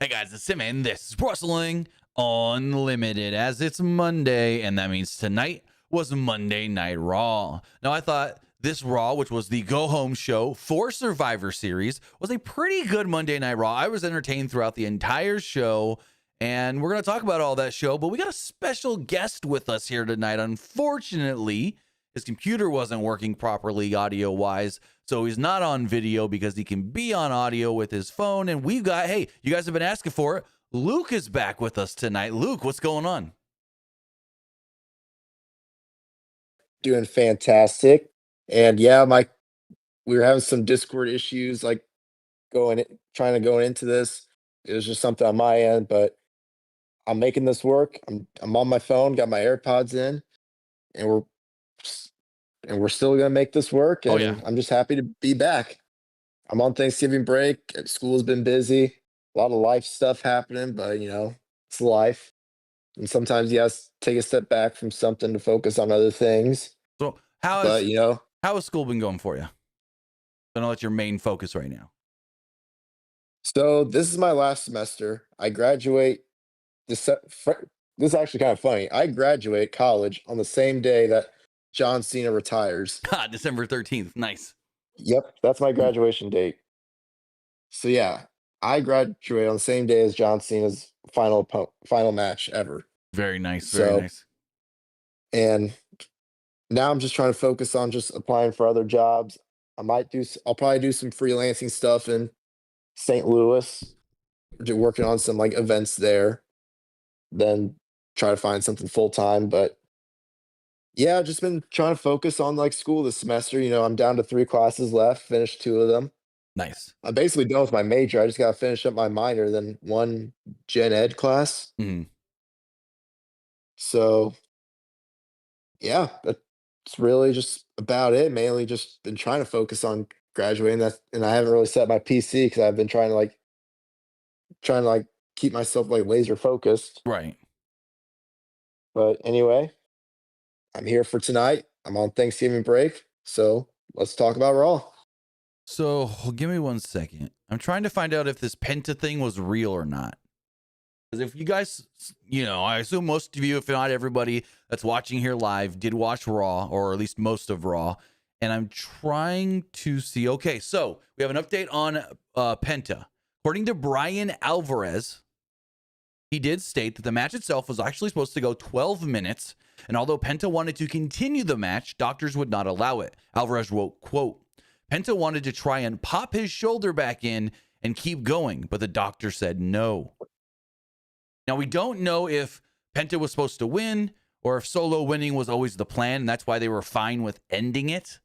Hey guys, it's Sim, and this is Wrestling Unlimited, as it's Monday, and that means tonight was Monday Night Raw. Now, I thought this Raw, which was the go-home show for Survivor Series, was a pretty good Monday Night Raw. I was entertained throughout the entire show, and we're going to talk about all that show, but we got a special guest with us here tonight. Unfortunately, his computer wasn't working properly audio-wise, so he's not on video because he can be on audio with his phone. And we've got, hey, you guys have been asking for it. Luke is back with us tonight. Luke, what's going on? Doing fantastic. And yeah, we were having some Discord issues like trying to go into this. It was just something on my end, but I'm making this work. I'm on my phone, got my AirPods in, and we're still gonna make this work. Oh, yeah. And I'm just happy to be back. I'm on Thanksgiving break. School's been busy, a lot of life stuff happening, but it's life. And sometimes you have to take a step back from something to focus on other things. So how But has school been going for you? I know that's your main focus right now. so this is my last semester. I graduate this. This is actually kind of funny. I graduate college on the same day that John Cena retires. December 13th. Nice. Yep, that's my graduation date. So yeah, I graduate on the same day as John Cena's final match ever. Very nice. Very So nice. and now I'm just trying to focus on just applying for other jobs. I'll probably do some freelancing stuff in St. Louis, working on some like events there. Then try to find something full time. But yeah, I've just been trying to focus on like school this semester. I'm down to 3 classes left, finished 2 of them. Nice. I'm basically done with my major. I just gotta finish up my minor, then one gen ed class. Mhm. So yeah, that's really just about it. Mainly just been trying to focus on graduating. And I haven't really set my PC because I've been trying to keep myself like laser focused. Right. But anyway, I'm here for tonight. I'm on Thanksgiving break, so let's talk about Raw. So give me 1 second. I'm trying to find out if this Penta thing was real or not. Because if you guys, I assume most of you, if not everybody that's watching here live, did watch Raw, or at least most of Raw. And I'm trying to see. Okay, so we have an update on Penta. According to Brian Alvarez, he did state that the match itself was actually supposed to go 12 minutes. And although Penta wanted to continue the match, doctors would not allow it. Alvarez wrote, quote, Penta wanted to try and pop his shoulder back in and keep going, but the doctor said no. Now, we don't know if Penta was supposed to win or if Solo winning was always the plan, and that's why they were fine with ending it.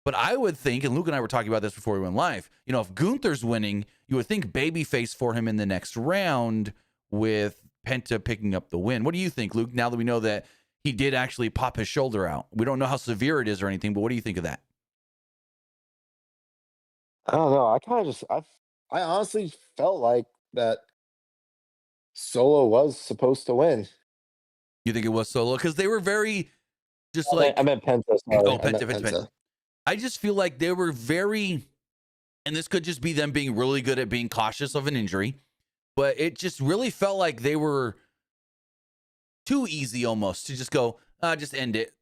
But I would think, and Luke and I were talking about this before we went live, if Gunther's winning, you would think babyface for him in the next round with Penta picking up the win. What do you think, Luke, now that we know that he did actually pop his shoulder out? We don't know how severe it is or anything, but what do you think of that? I don't know. I honestly felt like that Solo was supposed to win. You think it was Solo? Because they were very just I like, meant Penta. Sorry, oh, I Penta, meant Penta, Penta. Penta. I just feel like they were very, and this could just be them being really good at being cautious of an injury, but it just really felt like they were too easy almost to just go, just end it,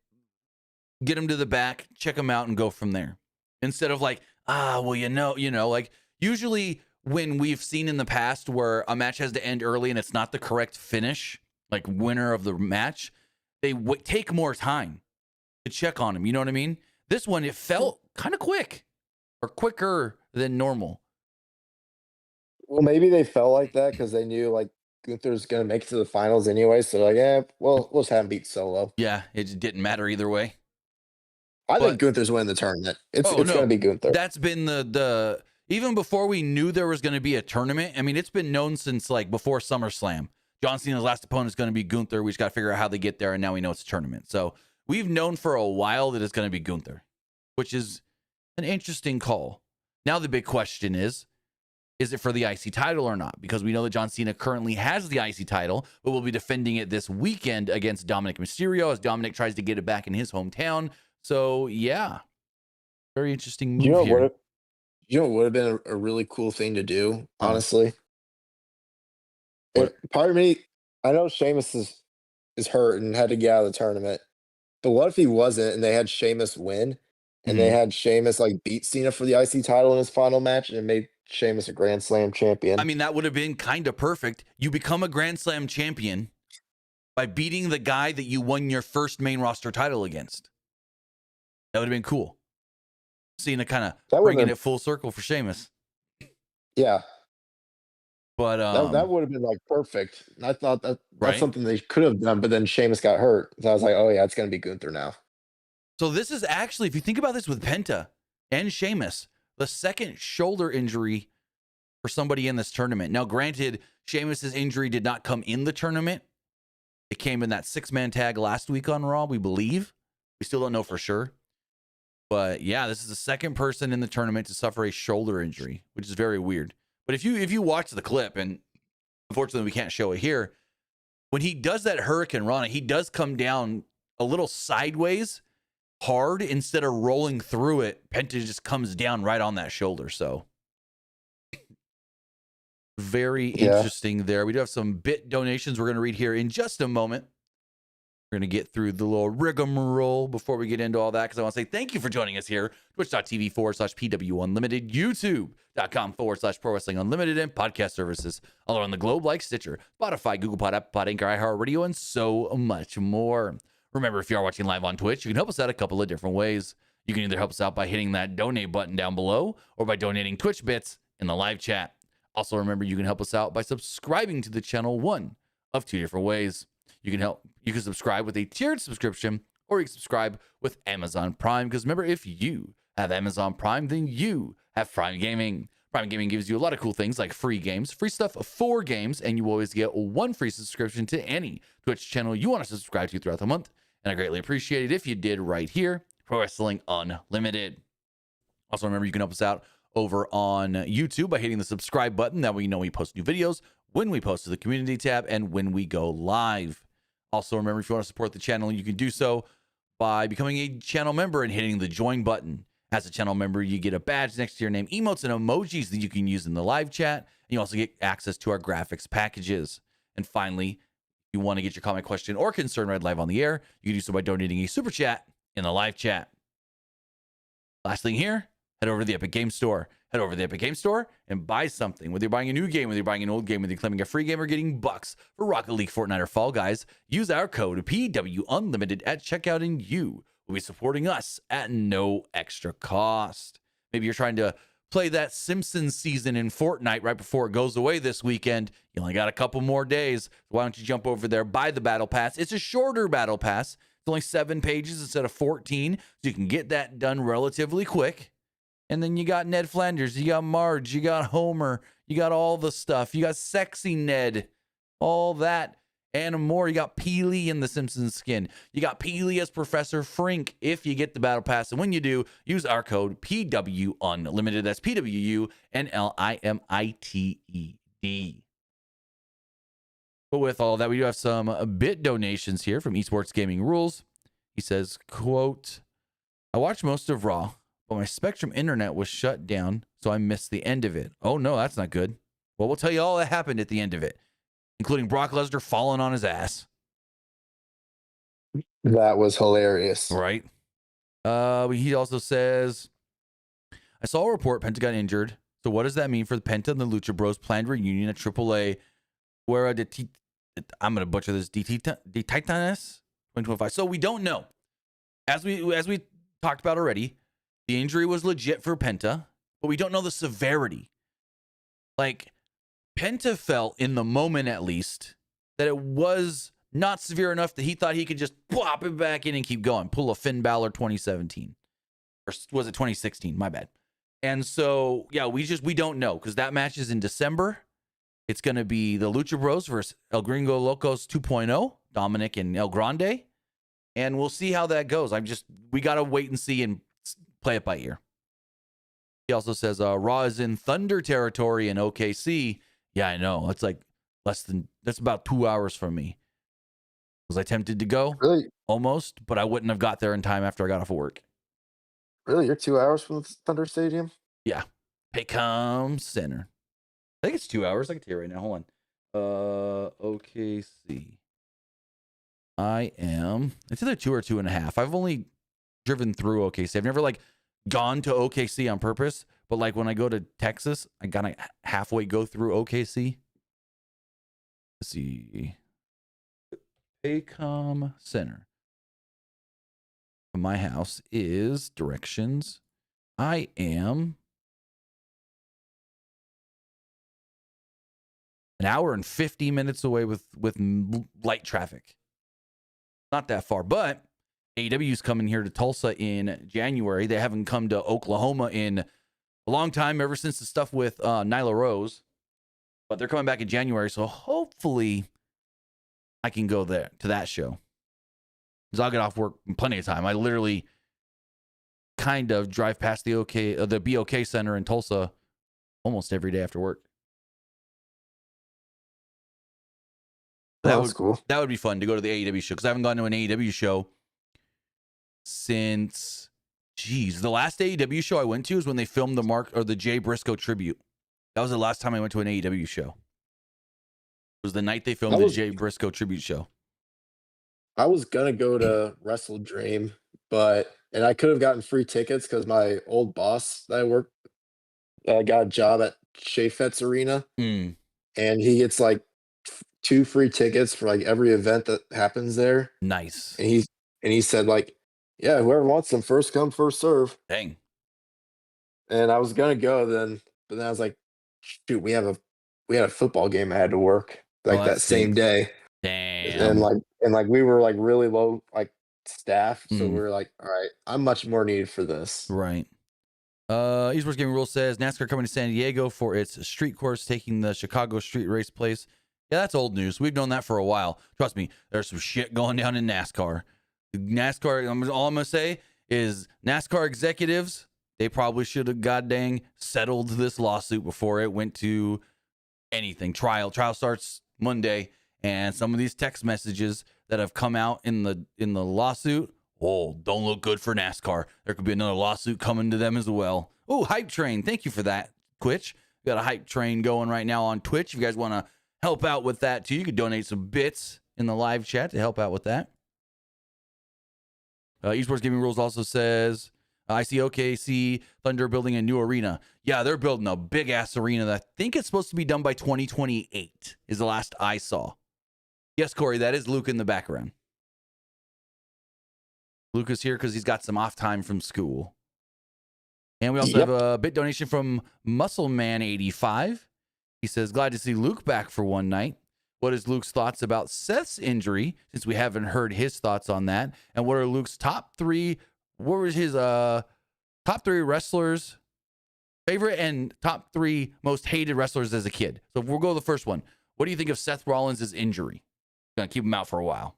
get him to the back, check him out, and go from there. Instead of like, well, like usually when we've seen in the past where a match has to end early and it's not the correct finish, like winner of the match, they take more time to check on him. You know what I mean? This one, it felt kind of quick or quicker than normal. Well, maybe they felt like that because they knew like Gunther's gonna make it to the finals anyway. So like, yeah, well, we'll just have him beat Solo. Yeah, it just didn't matter either way. I think But Gunther's winning the tournament. It's oh it's gonna no, be Gunther. that's been the even before we knew there was going to be a tournament. I mean, it's been known since like before SummerSlam. John Cena's last opponent is going to be Gunther. We just got to figure out how they get there, and now we know it's a tournament. So we've known for a while that it's going to be Gunther, which is an interesting call. Now the big question is it for the IC title or not? Because we know that John Cena currently has the IC title, but will be defending it this weekend against Dominic Mysterio as Dominic tries to get it back in his hometown. So yeah, very interesting You move know here. what? You know what would have been a really cool thing to do, Huh. honestly? What? Part of me, I know Sheamus is hurt and had to get out of the tournament, but what if he wasn't and they had Sheamus win, and they Mhm. had Sheamus like beat Cena for the IC title in his final match, and it made Sheamus a Grand Slam I champion? mean, that would have been kind of perfect. You become a Grand Slam champion by beating the guy that you won your first main roster title against. That would have been cool. Cena kind of That would bringing have been, it full circle for Sheamus. yeah, But that would have been like perfect. I thought that's right. something they could have done, but then Sheamus got hurt, so I was like, oh yeah, it's gonna be Gunther now. So this is actually, if you think about this with Penta and Sheamus, the second shoulder injury for somebody in this tournament. Now, granted, Sheamus's injury did not come in the tournament. It came in that 6-man tag last week on Raw, we believe. We still don't know for sure. But yeah, this is the second person in the tournament to suffer a shoulder injury, which is very weird. But if you watch the clip, and unfortunately we can't show it here, when he does that Hurricane Rana, he does come down a little sideways hard instead of rolling through it. Penta just comes down right on that shoulder. So very Yeah. interesting there. We do have some bit donations we're going to read here in just a moment. We're going to get through the little rigmarole before we get into all that, because I want to say thank you for joining us here. Twitch.tv/PWU Unlimited, YouTube.com/Pro Wrestling Unlimited, and podcast services all around the globe like Stitcher, Spotify, Google Pod, Apple Pod, Anchor, iHeartRadio, and so much more. Remember, if you are watching live on Twitch, you can help us out a couple of different ways. You can either help us out by hitting that donate button down below, or by donating Twitch bits in the live chat. Also, remember, you can help us out by subscribing to the channel, one of two different ways. You can subscribe with a tiered subscription, or you can subscribe with Amazon Prime. Because remember, if you have Amazon Prime, then you have Prime Gaming. Prime Gaming gives you a lot of cool things like free games, free stuff for games, and you always get one free subscription to any Twitch channel you want to subscribe to throughout the month. And I greatly appreciate it if you did right here, Pro Wrestling Unlimited. Also, remember, you can help us out over on YouTube by hitting the subscribe button. That way you know we post new videos, when we post to the community tab, and when we go live. Also, remember, if you want to support the channel, you can do so by becoming a channel member and hitting the join button. As a channel member, you get a badge next to your name, emotes, and emojis that you can use in the live chat. And you also get access to our graphics packages. And finally, if you want to get your comment, question, or concern read live on the air, you can do so by donating a super chat in the live chat. Last thing here, head over to the Epic Game Store. Head over to the Epic Game Store and buy something. Whether you're buying a new game, whether you're buying an old game, whether you're claiming a free game or getting bucks for Rocket League, Fortnite, or Fall Guys, use our code PW Unlimited at checkout, and you will be supporting us at no extra cost. Maybe you're trying to play that Simpsons season in Fortnite right before it goes away this weekend. You only got a couple more days. Why don't you jump over there, buy the Battle Pass? It's a shorter Battle Pass. It's only 7 pages instead of 14, so you can get that done relatively quick. And then you got Ned Flanders, you got Marge, you got Homer, you got all the stuff. You got Sexy Ned, all that and more. You got Peely in the Simpsons skin. You got Peely as Professor Frink if you get the Battle Pass. And when you do, use our code PW Unlimited. That's PWU NLIMITED. But with all that, we do have some bit donations here from Esports Gaming Rules. He says, quote, I watched most of Raw, but my Spectrum internet was shut down, so I missed the end of it. Oh, no, that's not good. Well, we'll tell you all that happened at the end of it, including Brock Lesnar falling on his ass. That was hilarious. Right. He also says, I saw a report Penta got injured. So what does that mean for the Penta and the Lucha Bros planned reunion at AAA, where I'm going to butcher this, de Titanes 2025. So we don't know. As we talked about already, the injury was legit for Penta, but we don't know the severity. Like, Penta felt in the moment, at least, that it was not severe enough that he thought he could just pop it back in and keep going. Pull a Finn Balor 2017. Or was it 2016? My bad. And so, yeah, we don't know, because that match is in December. It's going to be the Lucha Bros versus El Gringo Locos 2.0, Dominic and El Grande. And we'll see how that goes. We got to wait and see and play it by ear. He also says, Raw is in Thunder territory in OKC. Yeah, I know. It's like that's about 2 hours from me. Was I tempted to go? Really? Almost, but I wouldn't have got there in time after I got off of work. Really? You're 2 hours from the Thunder Stadium? Yeah. Peckham Center. I think it's 2 hours. I can tell you right now. Hold OKC. I am. It's either 2 or 2.5. I've only driven through OKC. I've never like gone to OKC on purpose, but like when I go to Texas, I gotta halfway go through OKC. Let's see. Paycom Center. My house is directions. I am an hour and 50 minutes away with light traffic. Not that far, but AEW's coming here to Tulsa in January. They haven't come to Oklahoma in a long time, ever since the stuff with Nyla Rose. But they're coming back in January, so hopefully I can go there to that show. Because I'll get off work in plenty of time. I literally kind of drive past the BOK Center in Tulsa almost every day after work. That's cool. That would be fun to go to the AEW show, because I haven't gone to an AEW show since, the last AEW show I went to is when they filmed the Jay Briscoe tribute. That was the last time I went to an AEW show. It was the night they filmed the Jay Briscoe tribute show. I was gonna go to Wrestle Dream, and I could have gotten free tickets because my old boss that I worked got a job at Chaffetz Arena, and he gets like 2 free tickets for like every event that happens there. Nice. And he said like, yeah, whoever wants them, first come, first serve. Dang. And I was gonna go but then I was like, shoot, we had a football game I had to work that same day. Damn. And we were like really low like staff, so we were like, all right, I'm much more needed for this. Right. Esports Gaming Rule says NASCAR coming to San Diego for its street course, taking the Chicago street race place. Yeah, that's old news. We've known that for a while. Trust me, there's some shit going down in NASCAR. All I'm going to say is NASCAR executives, they probably should have goddamn settled this lawsuit before it went to anything. Trial starts Monday, and some of these text messages that have come out in the lawsuit, don't look good for NASCAR. There could be another lawsuit coming to them as well. Oh, Hype Train. Thank you for that, Twitch. We got a Hype Train going right now on Twitch. If you guys want to help out with that too, you could donate some bits in the live chat to help out with that. Esports Gaming Rules also says, I see OKC Thunder building a new arena. Yeah, they're building a big ass arena that I think it's supposed to be done by 2028 is the last I saw. Yes, Corey, that is Luke in the background. Luke is here because he's got some off time from school. And we also have a bit donation from Muscleman85. He says, glad to see Luke back for one night. What is Luke's thoughts about Seth's injury, since we haven't heard his thoughts on that? And what are Luke's top 3? What was his top 3 wrestlers, favorite and top 3 most hated wrestlers as a kid? So we'll go to the first one. What do you think of Seth Rollins' injury? Gonna keep him out for a while.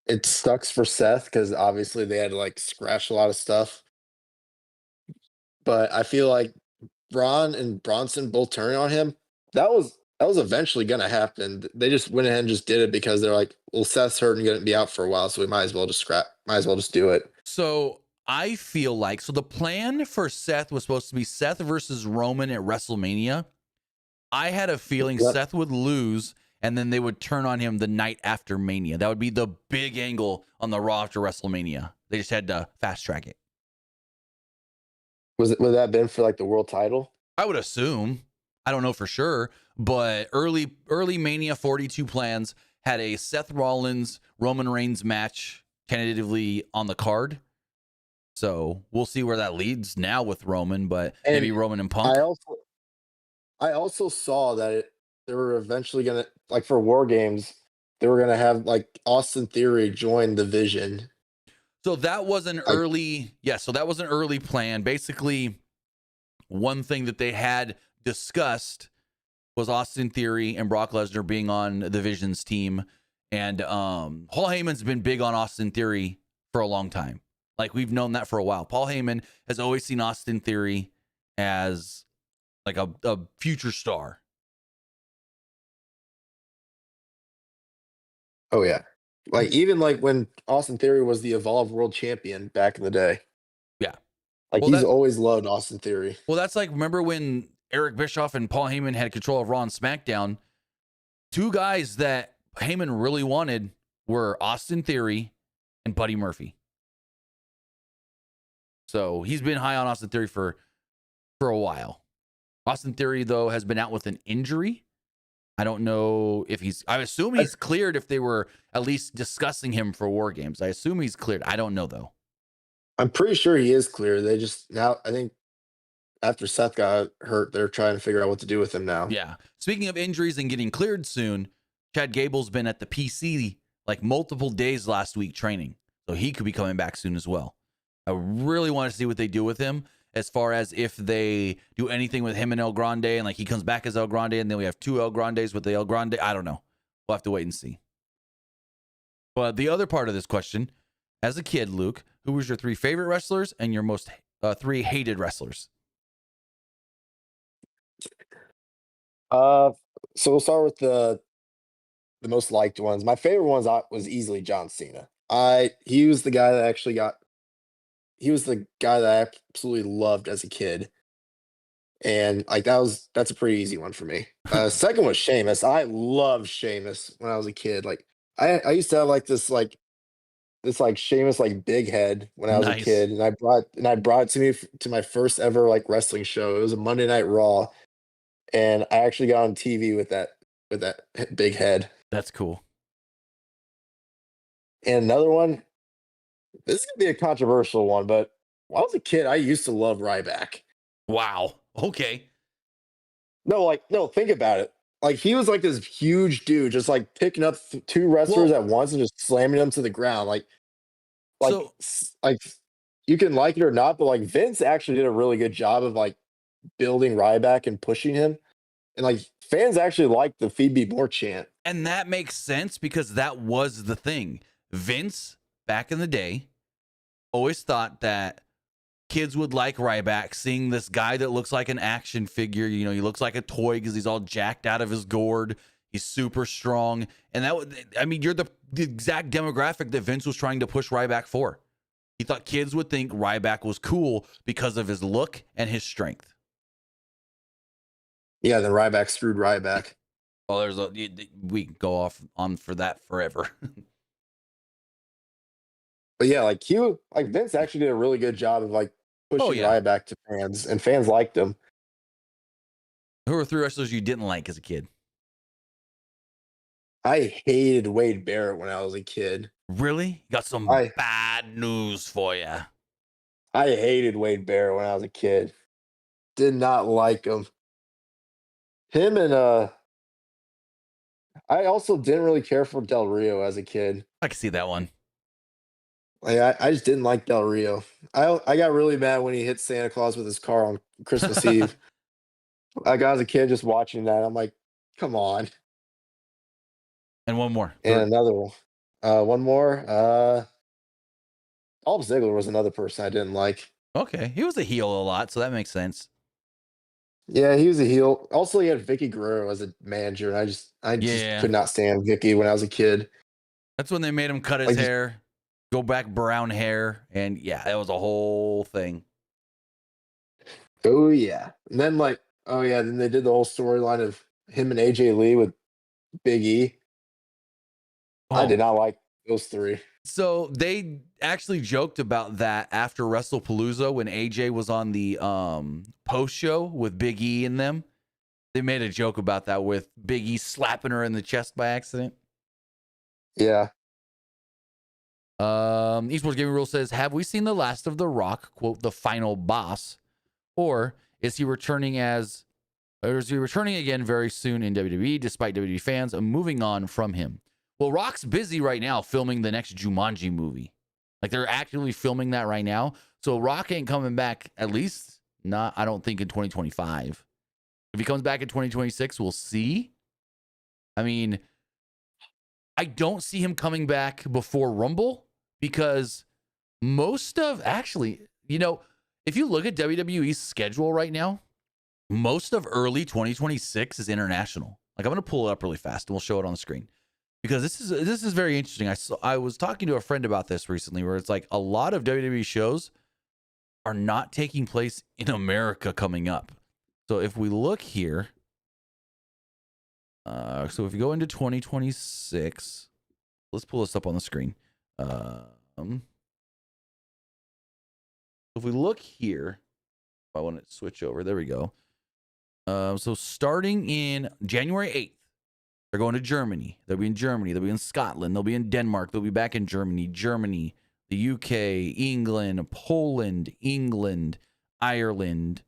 It sucks for Seth because obviously they had to like scratch a lot of stuff. But I feel like Braun and Bronson both turning on him. That was eventually gonna happen. They just went ahead and just did it because they're like, well, Seth's hurt and gonna be out for a while, so we might as well just do it. So I feel like the plan for Seth was supposed to be Seth versus Roman at WrestleMania. I had a feeling Seth would lose, and then they would turn on him the night after Mania. That would be the big angle on the Raw after WrestleMania. They just had to fast track it. Would that have been for like the world title? I would assume. I don't know for sure, but early Mania 42 plans had a Seth Rollins Roman Reigns match tentatively on the card. So we'll see where that leads now with Roman, but maybe Roman and Punk. I also saw that they were eventually gonna, like for War Games, they were gonna have like Austin Theory join the Vision. So that was an early plan. Basically, one thing that they had discussed was Austin Theory and Brock Lesnar being on the Vision's team. And Paul Heyman's been big on Austin Theory for a long time. Like, we've known that for a while. Paul Heyman has always seen Austin Theory as like a future star. Oh, yeah. Like, even like when Austin Theory was the Evolve World Champion back in the day. Yeah. Like, he's always loved Austin Theory. Well, that's like, remember when Eric Bischoff and Paul Heyman had control of Raw and SmackDown, two guys that Heyman really wanted were Austin Theory and Buddy Murphy. So he's been high on Austin Theory for a while. Austin Theory, though, has been out with an injury. I don't know if I assume he's cleared if they were at least discussing him for War Games. I assume he's cleared. I don't know, though. I'm pretty sure he is clear. They just now, I think after Seth got hurt, they're trying to figure out what to do with him now. Yeah. Speaking of injuries and getting cleared soon, Chad Gable's been at the PC like multiple days last week training. So he could be coming back soon as well. I really want to see what they do with him as far as if they do anything with him and El Grande and like he comes back as El Grande and then we have two El Grandes with the El Grande. I don't know. We'll have to wait and see. But the other part of this question, as a kid, Luke, who was your three favorite wrestlers and your most three hated wrestlers? So we'll start with the most liked ones. My favorite ones was easily John Cena. He was the guy that I absolutely loved as a kid. And like that's a pretty easy one for me. Second was Sheamus. I loved Sheamus when I was a kid. Like I used to have this Sheamus like big head when I was a kid, and I brought it to my first ever like wrestling show. It was a Monday Night Raw, and I actually got on TV with that big head. That's cool. And another one, this is gonna be a controversial one, but when I was a kid, I used to love Ryback. Wow. Okay. No, think about it. Like he was like this huge dude, just like picking up two wrestlers at once and just slamming them to the ground. Like you can like it or not, but like Vince actually did a really good job of like building Ryback and pushing him. And like fans actually liked the Feed Me More chant. And that makes sense because that was the thing. Vince, back in the day, always thought that kids would like Ryback, seeing this guy that looks like an action figure. You know, he looks like a toy because he's all jacked out of his gourd. He's super strong. And you're the exact demographic that Vince was trying to push Ryback for. He thought kids would think Ryback was cool because of his look and his strength. Yeah, then Ryback screwed Ryback. Well, we can go on for that forever. But yeah, like Vince actually did a really good job of like pushing Ryback to fans, and fans liked him. Who are three wrestlers you didn't like as a kid? I hated Wade Barrett when I was a kid. Really? Got some bad news for you. I hated Wade Barrett when I was a kid. Did not like him. Him and I also didn't really care for Del Rio as a kid. I can see that one. Like I just didn't like Del Rio. I got really mad when he hit Santa Claus with his car on Christmas Eve. Like I was a kid just watching that. I'm like, come on. And one more. And another one. One more. Dolph Ziggler was another person I didn't like. Okay. He was a heel a lot, so that makes sense. Yeah, he was a heel. Also, he had Vicky Guerrero as a manager, and I just could not stand Vicky when I was a kid. That's when they made him cut his hair, go back brown hair, and that was a whole thing. Oh yeah. And then then they did the whole storyline of him and AJ Lee with Big E. Oh. I did not like those three. So they actually joked about that after WrestlePalooza when AJ was on the post show with Big E and them. They made a joke about that with Big E slapping her in the chest by accident. Yeah. Esports Gaming Rule says, have we seen the last of The Rock, quote, the final boss? Or is he returning again very soon in WWE, despite WWE fans moving on from him? Well, Rock's busy right now filming the next Jumanji movie. Like they're actively filming that right now. So Rock ain't coming back, at least not, I don't think, in 2025. If he comes back in 2026, we'll see. I mean, I don't see him coming back before Rumble because if you look at WWE's schedule right now, most of early 2026 is international. Like I'm going to pull it up really fast and we'll show it on the screen. Because this is very interesting. I was talking to a friend about this recently where it's like a lot of WWE shows are not taking place in America coming up. So if we look here, so if you go into 2026, let's pull this up on the screen. If we look here, if I want to switch over, there we go. So starting in January 8th, they're going to Germany. They'll be in Germany. They'll be in Scotland. They'll be in Denmark. They'll be back in Germany, the UK, England, Poland, England, Ireland,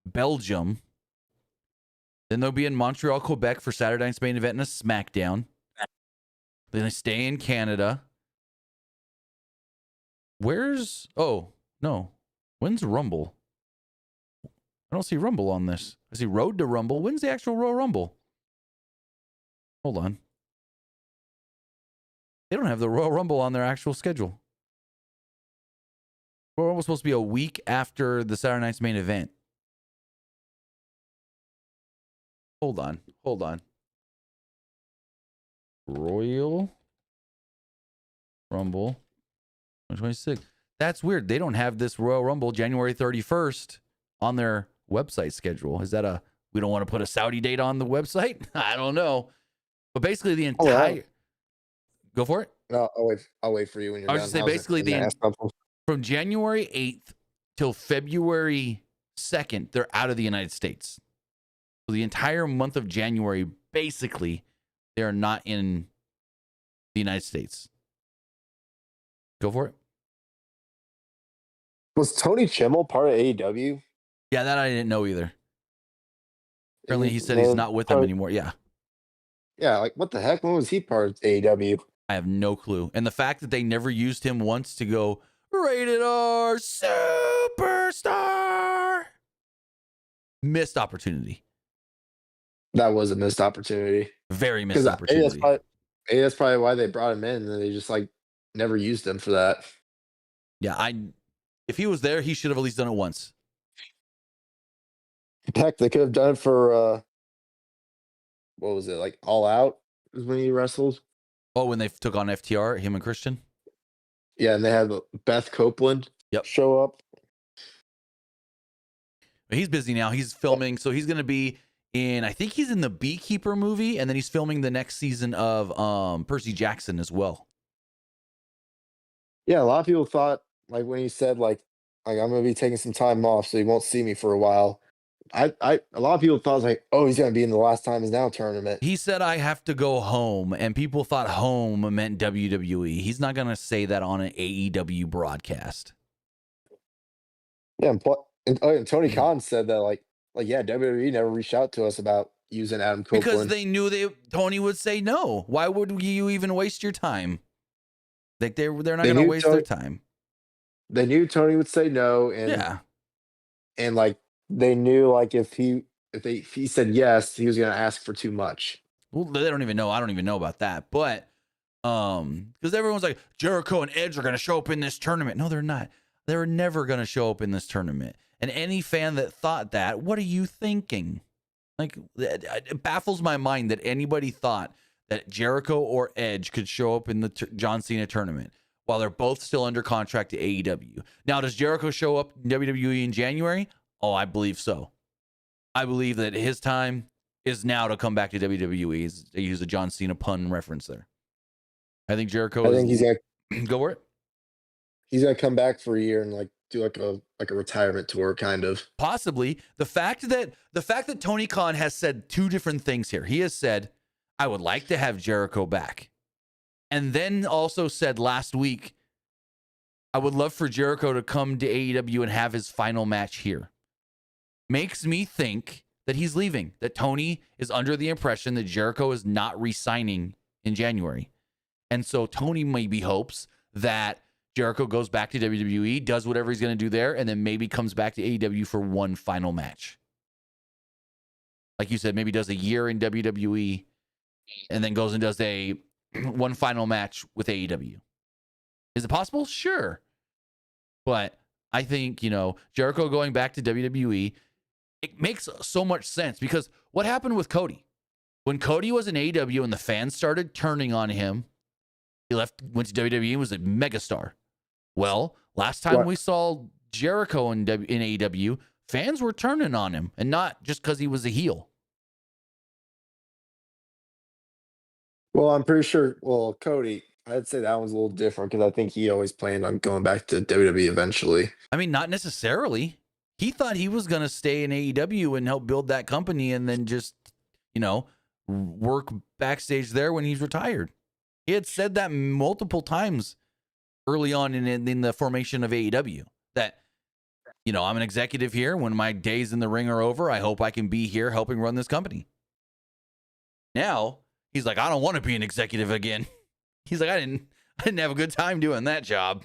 Belgium. Then they'll be in Montreal, Quebec for Saturday Night's Main Event and a SmackDown. Then they stay in Canada. Oh, no. When's Rumble? I don't see Rumble on this. I see Road to Rumble. When's the actual Royal Rumble? Hold on. They don't have the Royal Rumble on their actual schedule. Royal Rumble was supposed to be a week after the Saturday Night's Main Event. Hold on. Royal Rumble 2026. That's weird. They don't have this Royal Rumble January 31st on their website schedule. Is that we don't want to put a Saudi date on the website? I don't know. But basically the entire... Go for it. No, I'll wait for you when you're done. I was just say basically from January 8th till February 2nd, they're out of the United States. So the entire month of January, basically, they are not in the United States. Go for it. Was Tony Chimmel part of AEW? Yeah, that I didn't know either. Apparently, he said he's not with them anymore. Yeah. Yeah, like what the heck? When was he part of AEW? I have no clue. And the fact that they never used him once to go rated R superstar. Missed opportunity. That was a missed opportunity. Very missed opportunity. That's probably why they brought him in, and they just like never used him for that. Yeah, if he was there, he should have at least done it once. Heck, they could have done it for what was it, like All Out is when he wrestled. Oh, when they took on FTR, him and Christian? Yeah, and they had Beth Copeland show up. He's busy now. He's filming, so he's going to be I think he's in the Beekeeper movie, and then he's filming the next season of Percy Jackson as well. Yeah, a lot of people thought, like when he said like I'm going to be taking some time off, so he won't see me for a while. A lot of people thought like, oh, he's going to be in the Last Time Is Now tournament. He said, I have to go home, and people thought home meant WWE. He's not going to say that on an AEW broadcast. Yeah, and Tony Khan said that like yeah, WWE never reached out to us about using Adam Copeland. Because they knew Tony would say no. Why would you even waste your time? Like they're not going to waste their time. They knew Tony would say no, and like they knew like if he said yes, he was going to ask for too much. Well, they don't even know. I don't even know about that. But because everyone's like Jericho and Edge are going to show up in this tournament. No, they're not. They're never going to show up in this tournament. And any fan that thought that, what are you thinking? Like, it baffles my mind that anybody thought that Jericho or Edge could show up in the John Cena tournament while they're both still under contract to AEW. Now, does Jericho show up in WWE in January? Oh, I believe so. I believe that his time is now to come back to WWE. They use a John Cena pun reference there. I think Jericho he's gonna go for it. He's gonna come back for a year and like do like a retirement tour, kind of. Possibly. The fact that Tony Khan has said two different things here. He has said, I would like to have Jericho back. And then also said last week, I would love for Jericho to come to AEW and have his final match here. Makes me think that he's leaving, that Tony is under the impression that Jericho is not re-signing in January. And so Tony maybe hopes that Jericho goes back to WWE, does whatever he's going to do there, and then maybe comes back to AEW for one final match. Like you said, maybe does a year in WWE and then goes and does a one final match with AEW. Is it possible? Sure. But I think, Jericho going back to WWE, it makes so much sense because what happened with Cody? When Cody was in AEW and the fans started turning on him, he went to WWE and was a megastar. Well, last time we saw Jericho in AEW, fans were turning on him, and not just because he was a heel. Well, I'm pretty sure. Well, Cody, I'd say that one's a little different because I think he always planned on going back to WWE eventually. I mean, not necessarily. He thought he was going to stay in AEW and help build that company and then just, work backstage there when he's retired. He had said that multiple times early on in the formation of AEW that, I'm an executive here. When my days in the ring are over, I hope I can be here helping run this company. Now, he's like, I don't want to be an executive again. He's like, I didn't have a good time doing that job.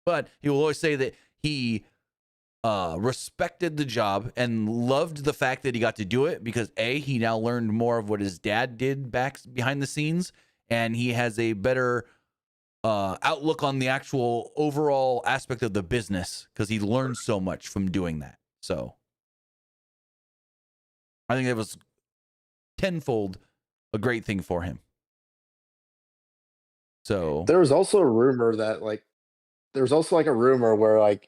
But he will always say that he respected the job and loved the fact that he got to do it because he now learned more of what his dad did back behind the scenes, and he has a better outlook on the actual overall aspect of the business because he learned so much from doing that. So I think it was tenfold a great thing for him. So there was also a rumor that a rumor where I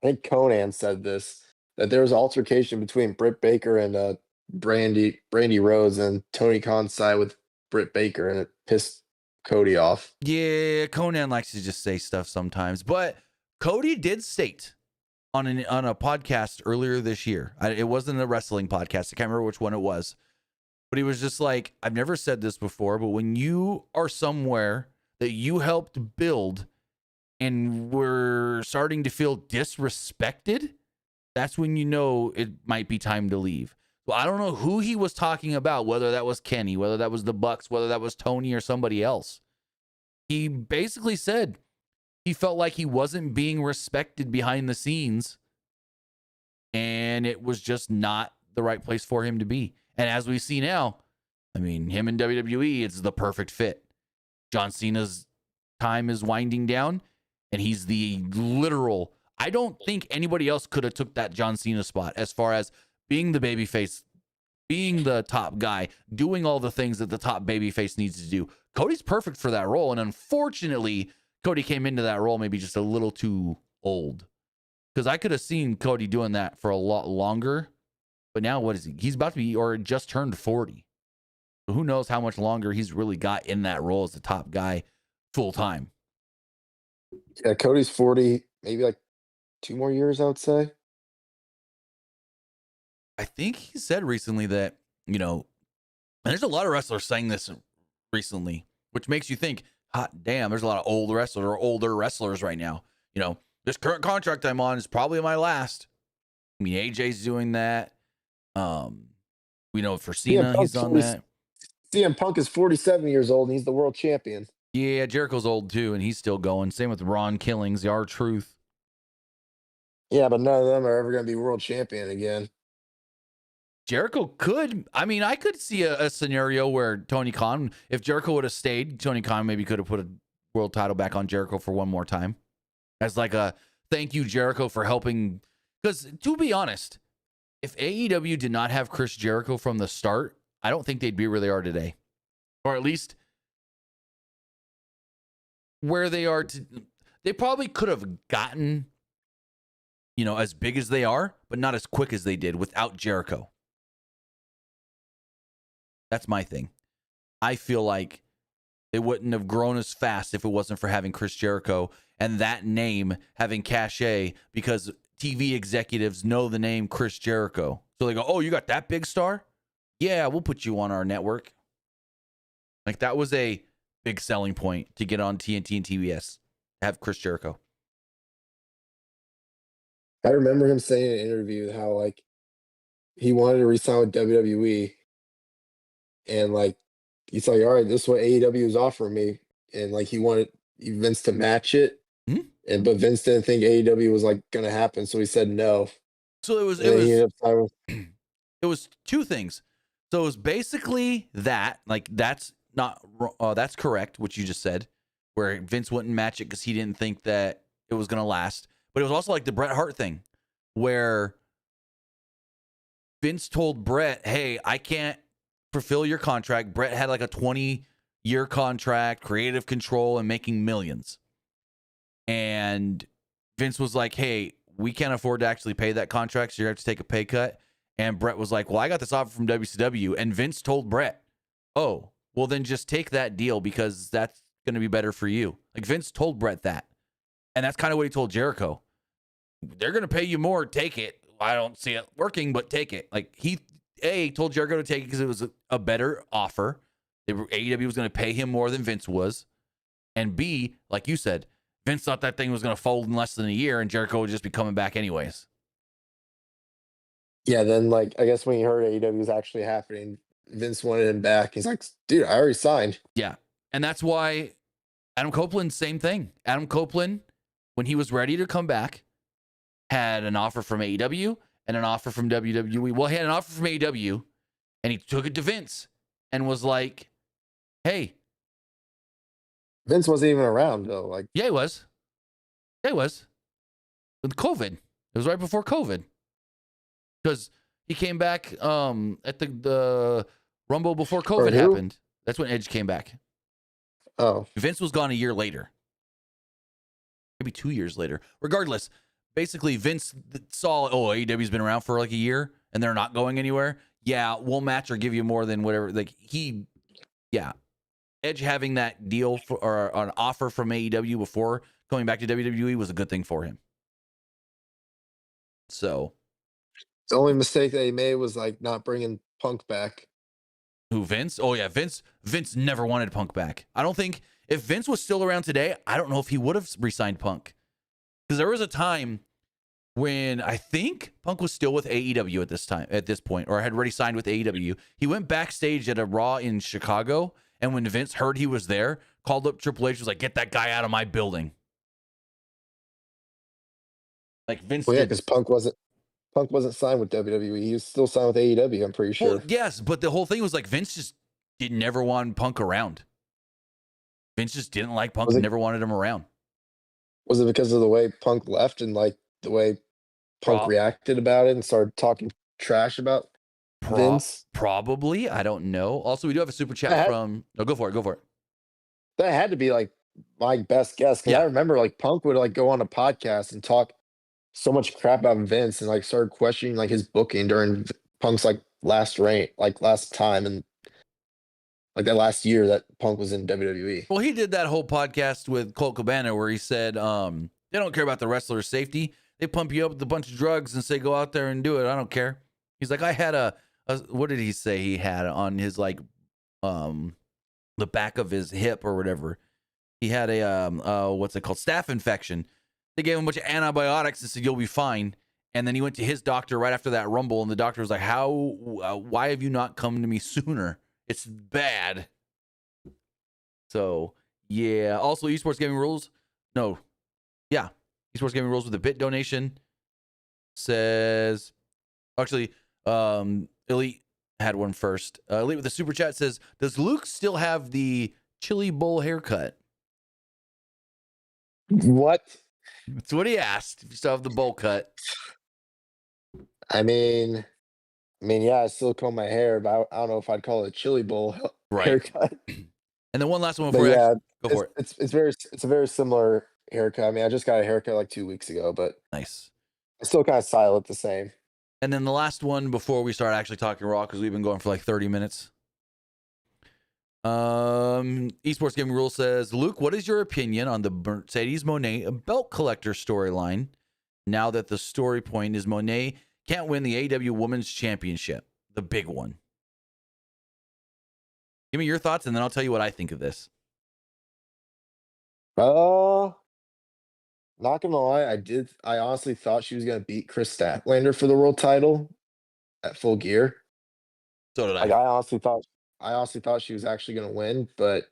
think Conan said this, that there was an altercation between Britt Baker and Brandy Rhodes, and Tony Khan sided with Britt Baker, and it pissed Cody off. Yeah, Conan likes to just say stuff sometimes, but Cody did state on a podcast earlier this year. It wasn't a wrestling podcast. I can't remember which one it was, but he was just like, I've never said this before, but when you are somewhere that you helped build and we're starting to feel disrespected, that's when you know it might be time to leave. Well, I don't know who he was talking about, whether that was Kenny, whether that was the Bucks, whether that was Tony or somebody else. He basically said he felt like he wasn't being respected behind the scenes, and it was just not the right place for him to be. And as we see now, I mean, him and WWE, it's the perfect fit. John Cena's time is winding down, and he's the literal. I don't think anybody else could have took that John Cena spot as far as being the babyface, being the top guy, doing all the things that the top babyface needs to do. Cody's perfect for that role, and unfortunately, Cody came into that role maybe just a little too old. Because I could have seen Cody doing that for a lot longer, but now what is he? He's about to be, or just turned 40. So who knows how much longer he's really got in that role as the top guy full time. Yeah, Cody's 40, maybe like 2 more years, I would say. I think he said recently that, and there's a lot of wrestlers saying this recently, which makes you think, hot damn, there's a lot of old wrestlers or older wrestlers right now. This current contract I'm on is probably my last. I mean, AJ's doing that. We know for Cena, he's on that. CM Punk is 47 years old, and he's the world champion. Yeah, Jericho's old too, and he's still going. Same with Ron Killings, the R-Truth. Yeah, but none of them are ever going to be world champion again. Jericho could. I mean, I could see a scenario where Tony Khan, if Jericho would have stayed, Tony Khan maybe could have put a world title back on Jericho for one more time. As like a thank you, Jericho, for helping. Because to be honest, if AEW did not have Chris Jericho from the start, I don't think they'd be where they are today. Or at least where they are. They probably could have gotten, as big as they are, but not as quick as they did without Jericho. That's my thing. I feel like they wouldn't have grown as fast if it wasn't for having Chris Jericho and that name having cachet, because TV executives know the name Chris Jericho. So they go, oh, you got that big star? Yeah, we'll put you on our network. Like, that was a big selling point to get on TNT and TBS, to have Chris Jericho. I remember him saying in an interview how, he wanted to resign with WWE. And, he's like, all right, this is what AEW is offering me. And, he wanted Vince to match it. Mm-hmm. But Vince didn't think AEW was, going to happen. So he said no. So it was it was two things. So it was basically that, that's correct, what you just said, where Vince wouldn't match it because he didn't think that it was going to last. But it was also like the Bret Hart thing, where Vince told Bret, hey, I can't fulfill your contract. Bret had like a 20-year contract, creative control, and making millions. And Vince was like, hey, we can't afford to actually pay that contract, so you have to take a pay cut. And Brett was like, well, I got this offer from WCW. And Vince told Brett, oh, well, then just take that deal because that's going to be better for you. Like, Vince told Brett that. And that's kind of what he told Jericho. They're going to pay you more. Take it. I don't see it working, but take it. Like, he, A, told Jericho to take it because it was a better offer. AEW was going to pay him more than Vince was. And B, like you said, Vince thought that thing was going to fold in less than a year and Jericho would just be coming back anyways. Yeah, then like I guess when he heard AEW was actually happening, Vince wanted him back. He's like, dude, I already signed. Yeah. And that's why Adam Copeland, same thing. Adam Copeland, when he was ready to come back, had an offer from AEW and an offer from WWE. Well, he had an offer from AEW and he took it to Vince and was like, hey. Vince wasn't even around though. Like, yeah, he was. Yeah, he was. With COVID. It was right before COVID. Because he came back at the Rumble before COVID happened. That's when Edge came back. Oh. Vince was gone a year later. Maybe 2 years later. Regardless, basically Vince saw, AEW's been around for like a year and they're not going anywhere. Yeah, we'll match or give you more than whatever. Like Edge having that deal or an offer from AEW before going back to WWE was a good thing for him. So the only mistake that he made was like not bringing Punk back. Who, Vince? Oh yeah, Vince never wanted Punk back. I don't think if Vince was still around today, I don't know if he would have re-signed Punk. Because there was a time when I think Punk was still with AEW at this point, or had already signed with AEW. He went backstage at a Raw in Chicago, and when Vince heard he was there, called up Triple H, was like, "Get that guy out of my building." Like Vince. Well, yeah, because Punk wasn't signed with WWE. He was still signed with AEW, I'm pretty sure. Well, yes, but the whole thing was like Vince just never want Punk around. Vince just didn't like Punk and never wanted him around. Was it because of the way Punk left and like the way Punk reacted about it and started talking trash about Vince? Probably. I don't know. Also, we do have a super chat from... No, go for it. Go for it. That had to be like my best guess because I remember like Punk would like go on a podcast and talk so much crap about Vince and like started questioning like his booking during Punk's like last time and like that last year that Punk was in WWE. Well, he did that whole podcast with Colt Cabana where he said they don't care about the wrestler's safety. They pump you up with a bunch of drugs and say go out there and do it. I don't care. He's like, I had a what did he say he had on his like the back of his hip or whatever. He had a what's it called, staph infection. They gave him a bunch of antibiotics and said, you'll be fine. And then he went to his doctor right after that Rumble, and the doctor was like, why have you not come to me sooner? It's bad. So, yeah. Also, Esports Gaming Rules. No. Yeah. Esports Gaming Rules with a bit donation says, actually, Elite had one first. Elite with the super chat says, does Luke still have the chili bowl haircut? What? That's what he asked. If you still have the bowl cut. I mean, yeah, I still comb my hair, but I don't know if I'd call it a chili bowl haircut. And then one last one before go for it. It's a very similar haircut. I mean, I just got a haircut like 2 weeks ago, but nice. I still kind of style it the same. And then the last one before we start actually talking Raw, because we've been going for like 30 minutes. Esports Gaming Rule says, Luke, what is your opinion on the Mercedes Moné belt collector storyline now that the story point is Moné can't win the AEW Women's Championship, the big one? Give me your thoughts, and then I'll tell you what I think of this. Not gonna lie, I honestly thought she was gonna beat Chris Statlander for the world title at Full Gear. So did I. Like, I honestly thought she was actually gonna win, but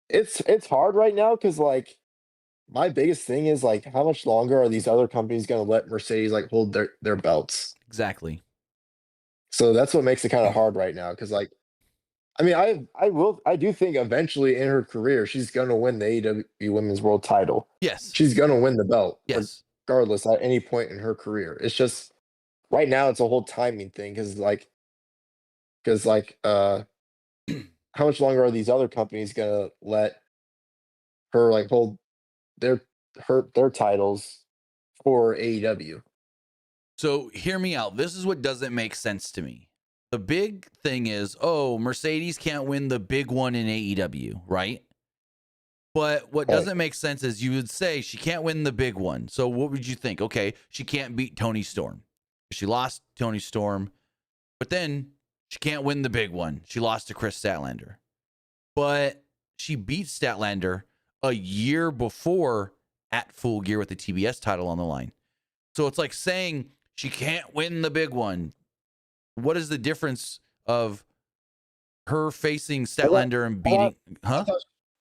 it's hard right now because like my biggest thing is like how much longer are these other companies gonna let Mercedes like hold their belts? Exactly. So that's what makes it kind of hard right now because like I mean I do think eventually in her career she's gonna win the AEW Women's World Title. Yes. She's gonna win the belt. Yes. Regardless at any point in her career. It's just right now it's a whole timing thing because how much longer are these other companies gonna let her like hold their titles for AEW. So hear me out. This is what doesn't make sense to me. The big thing is, oh, Mercedes can't win the big one in AEW, right? But what doesn't make sense is you would say she can't win the big one. So what would you think? Okay, she can't beat Toni Storm. She lost Toni Storm, but then she can't win the big one. She lost to Chris Statlander. But she beat Statlander a year before at Full Gear with the TBS title on the line. So it's like saying she can't win the big one. What is the difference of her facing Statlander and beating? Huh?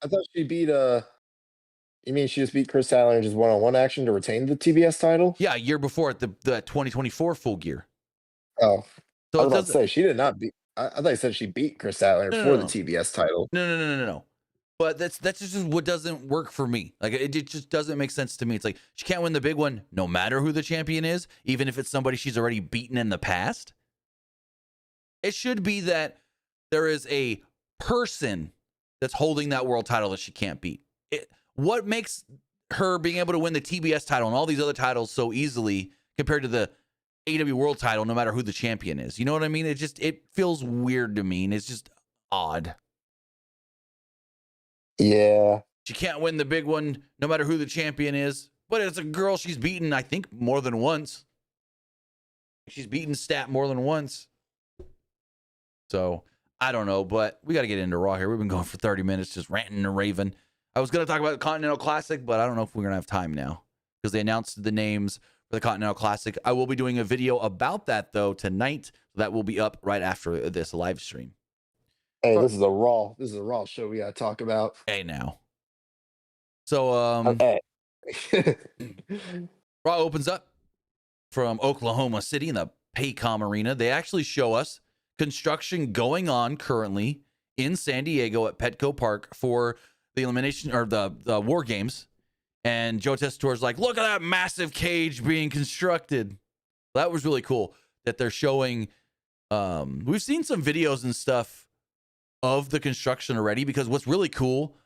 I thought she beat You mean she just beat Chris Statlander in just one-on-one action to retain the TBS title? Yeah, a year before at the 2024 Full Gear. Oh, So I was about to say she did not beat. I thought you said she beat Chris Statlander for the TBS title. No. But that's just what doesn't work for me. Like it just doesn't make sense to me. It's like she can't win the big one no matter who the champion is, even if it's somebody she's already beaten in the past. It should be that there is a person that's holding that world title that she can't beat. What makes her being able to win the TBS title and all these other titles so easily compared to the AEW world title, no matter who the champion is? You know what I mean? It feels weird to me, and it's just odd. Yeah. She can't win the big one no matter who the champion is, but it's a girl she's beaten, I think, more than once. She's beaten Stat more than once. So, I don't know, but we got to get into Raw here. We've been going for 30 minutes just ranting and raving. I was going to talk about the Continental Classic, but I don't know if we're going to have time now because they announced the names for the Continental Classic. I will be doing a video about that, though, tonight. That will be up right after this live stream. Hey, this is a Raw show we got to talk about. Hey, now. So, Hey. Raw opens up from Oklahoma City in the Paycom Arena. They actually show us construction going on currently in San Diego at Petco Park for the elimination or the War Games. And Joe Testator's like, look at that massive cage being constructed. That was really cool that they're showing. We've seen some videos and stuff of the construction already, because what's really cool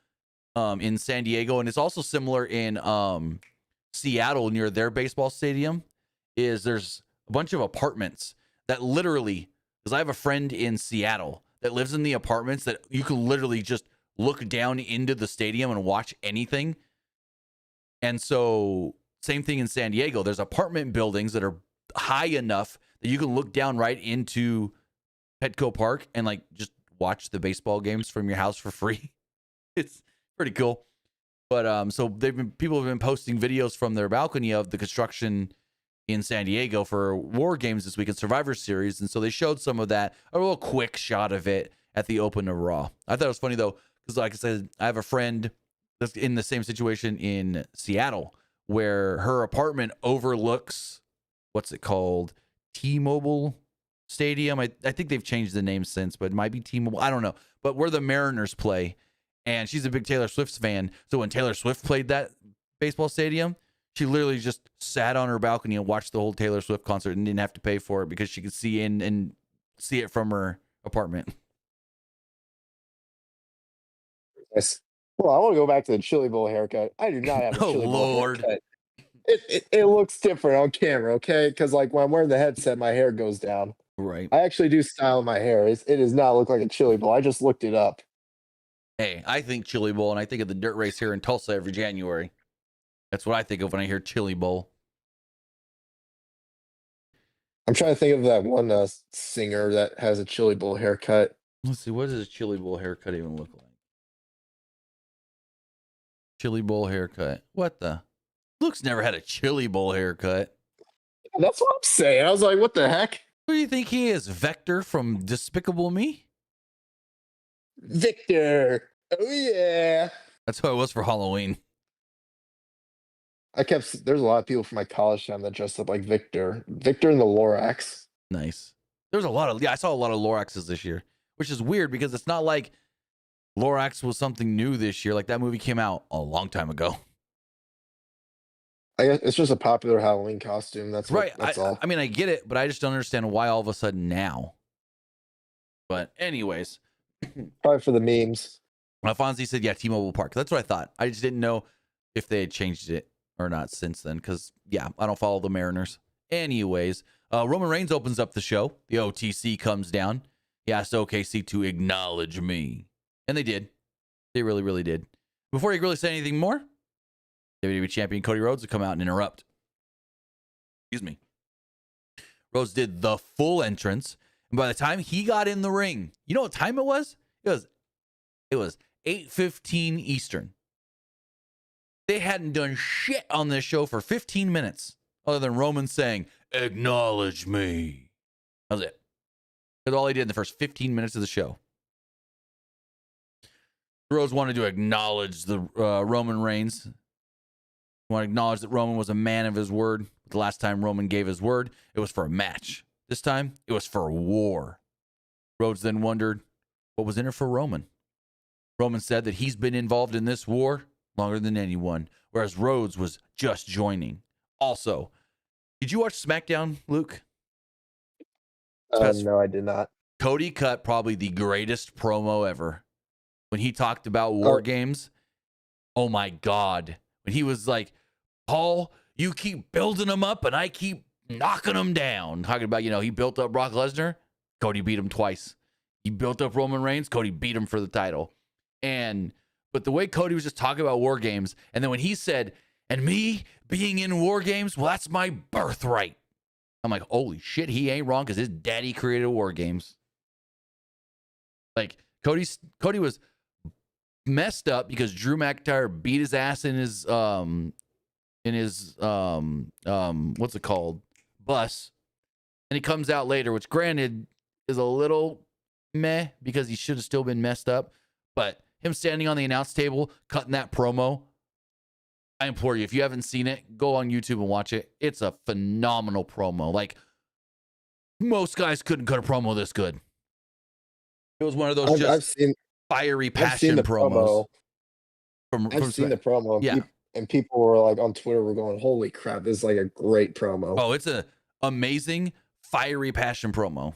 in San Diego, and it's also similar in Seattle near their baseball stadium, is there's a bunch of apartments that literally, because I have a friend in Seattle that lives in the apartments that you can literally just look down into the stadium and watch anything. And so same thing in San Diego. There's apartment buildings that are high enough that you can look down right into Petco Park and like just watch the baseball games from your house for free. It's pretty cool. But so people have been posting videos from their balcony of the construction in San Diego for War Games this week in Survivor Series. And so they showed some of that, a little quick shot of it at the open of Raw. I thought it was funny though, because like I said, I have a friend that's in the same situation in Seattle where her apartment overlooks, what's it called? T-Mobile Stadium. I think they've changed the name since, but it might be T-Mobile. I don't know. But where the Mariners play, and she's a big Taylor Swift fan. So when Taylor Swift played that baseball stadium, she literally just sat on her balcony and watched the whole Taylor Swift concert and didn't have to pay for it because she could see in and see it from her apartment. Yes. Well, I want to go back to the Chili Bowl haircut. I do not have a Chili Bowl haircut. It looks different on camera, okay? Because like when I'm wearing the headset, my hair goes down. Right. I actually do style my hair. It does not look like a Chili Bowl. I just looked it up. Hey, I think Chili Bowl, and I think of the dirt race here in Tulsa every January. That's what I think of when I hear Chili Bowl. I'm trying to think of that one singer that has a Chili Bowl haircut. Let's see, what does a Chili Bowl haircut even look like? Chili Bowl haircut. What the? Luke's never had a Chili Bowl haircut. That's what I'm saying. I was like, what the heck? Who do you think he is? Vector from Despicable Me? Victor. Oh, yeah. That's who I was for Halloween. There's a lot of people from my college time that dressed up like Victor. Victor and the Lorax. Nice. There's a lot of, I saw a lot of Loraxes this year, which is weird because it's not like Lorax was something new this year. Like that movie came out a long time ago. I guess it's just a popular Halloween costume. That's right. That's all. I mean, I get it, but I just don't understand why all of a sudden now. But anyways. Probably for the memes. Fonzie said, yeah, T-Mobile Park. That's what I thought. I just didn't know if they had changed it or not since then, because yeah, I don't follow the Mariners. Anyways, Roman Reigns opens up the show. The OTC comes down. He asked OKC to acknowledge me, and they did. They really, really did. Before he could really say anything more, WWE Champion Cody Rhodes would come out and interrupt. Excuse me. Rhodes did the full entrance, and by the time he got in the ring, you know what time it was? It was 8:15 Eastern. They hadn't done shit on this show for 15 minutes, other than Roman saying, "Acknowledge me." That was it. That's all he did in the first 15 minutes of the show. Rhodes wanted to acknowledge the Roman Reigns. He wanted to acknowledge that Roman was a man of his word. The last time Roman gave his word, it was for a match. This time, it was for a war. Rhodes then wondered what was in it for Roman. Roman said that he's been involved in this war longer than anyone, whereas Rhodes was just joining. Also, did you watch SmackDown, Luke? No, I did not. Cody cut probably the greatest promo ever when he talked about war games. Oh my God. When he was like, Paul, you keep building them up and I keep knocking them down. Talking about, he built up Brock Lesnar. Cody beat him twice. He built up Roman Reigns. Cody beat him for the title. But the way Cody was just talking about war games, and then when he said, and me being in war games, well, that's my birthright. I'm like, holy shit, he ain't wrong because his daddy created war games. Like, Cody was messed up because Drew McIntyre beat his ass in his what's it called? Bus. And he comes out later, which granted is a little meh because he should have still been messed up. But him standing on the announce table, cutting that promo, I implore you, if you haven't seen it, go on YouTube and watch it. It's a phenomenal promo. Like, most guys couldn't cut a promo this good. It was one of those fiery passion promos. I've seen the promo. Yeah. And people were like on Twitter were going, holy crap, this is like a great promo. Oh, it's an amazing fiery passion promo.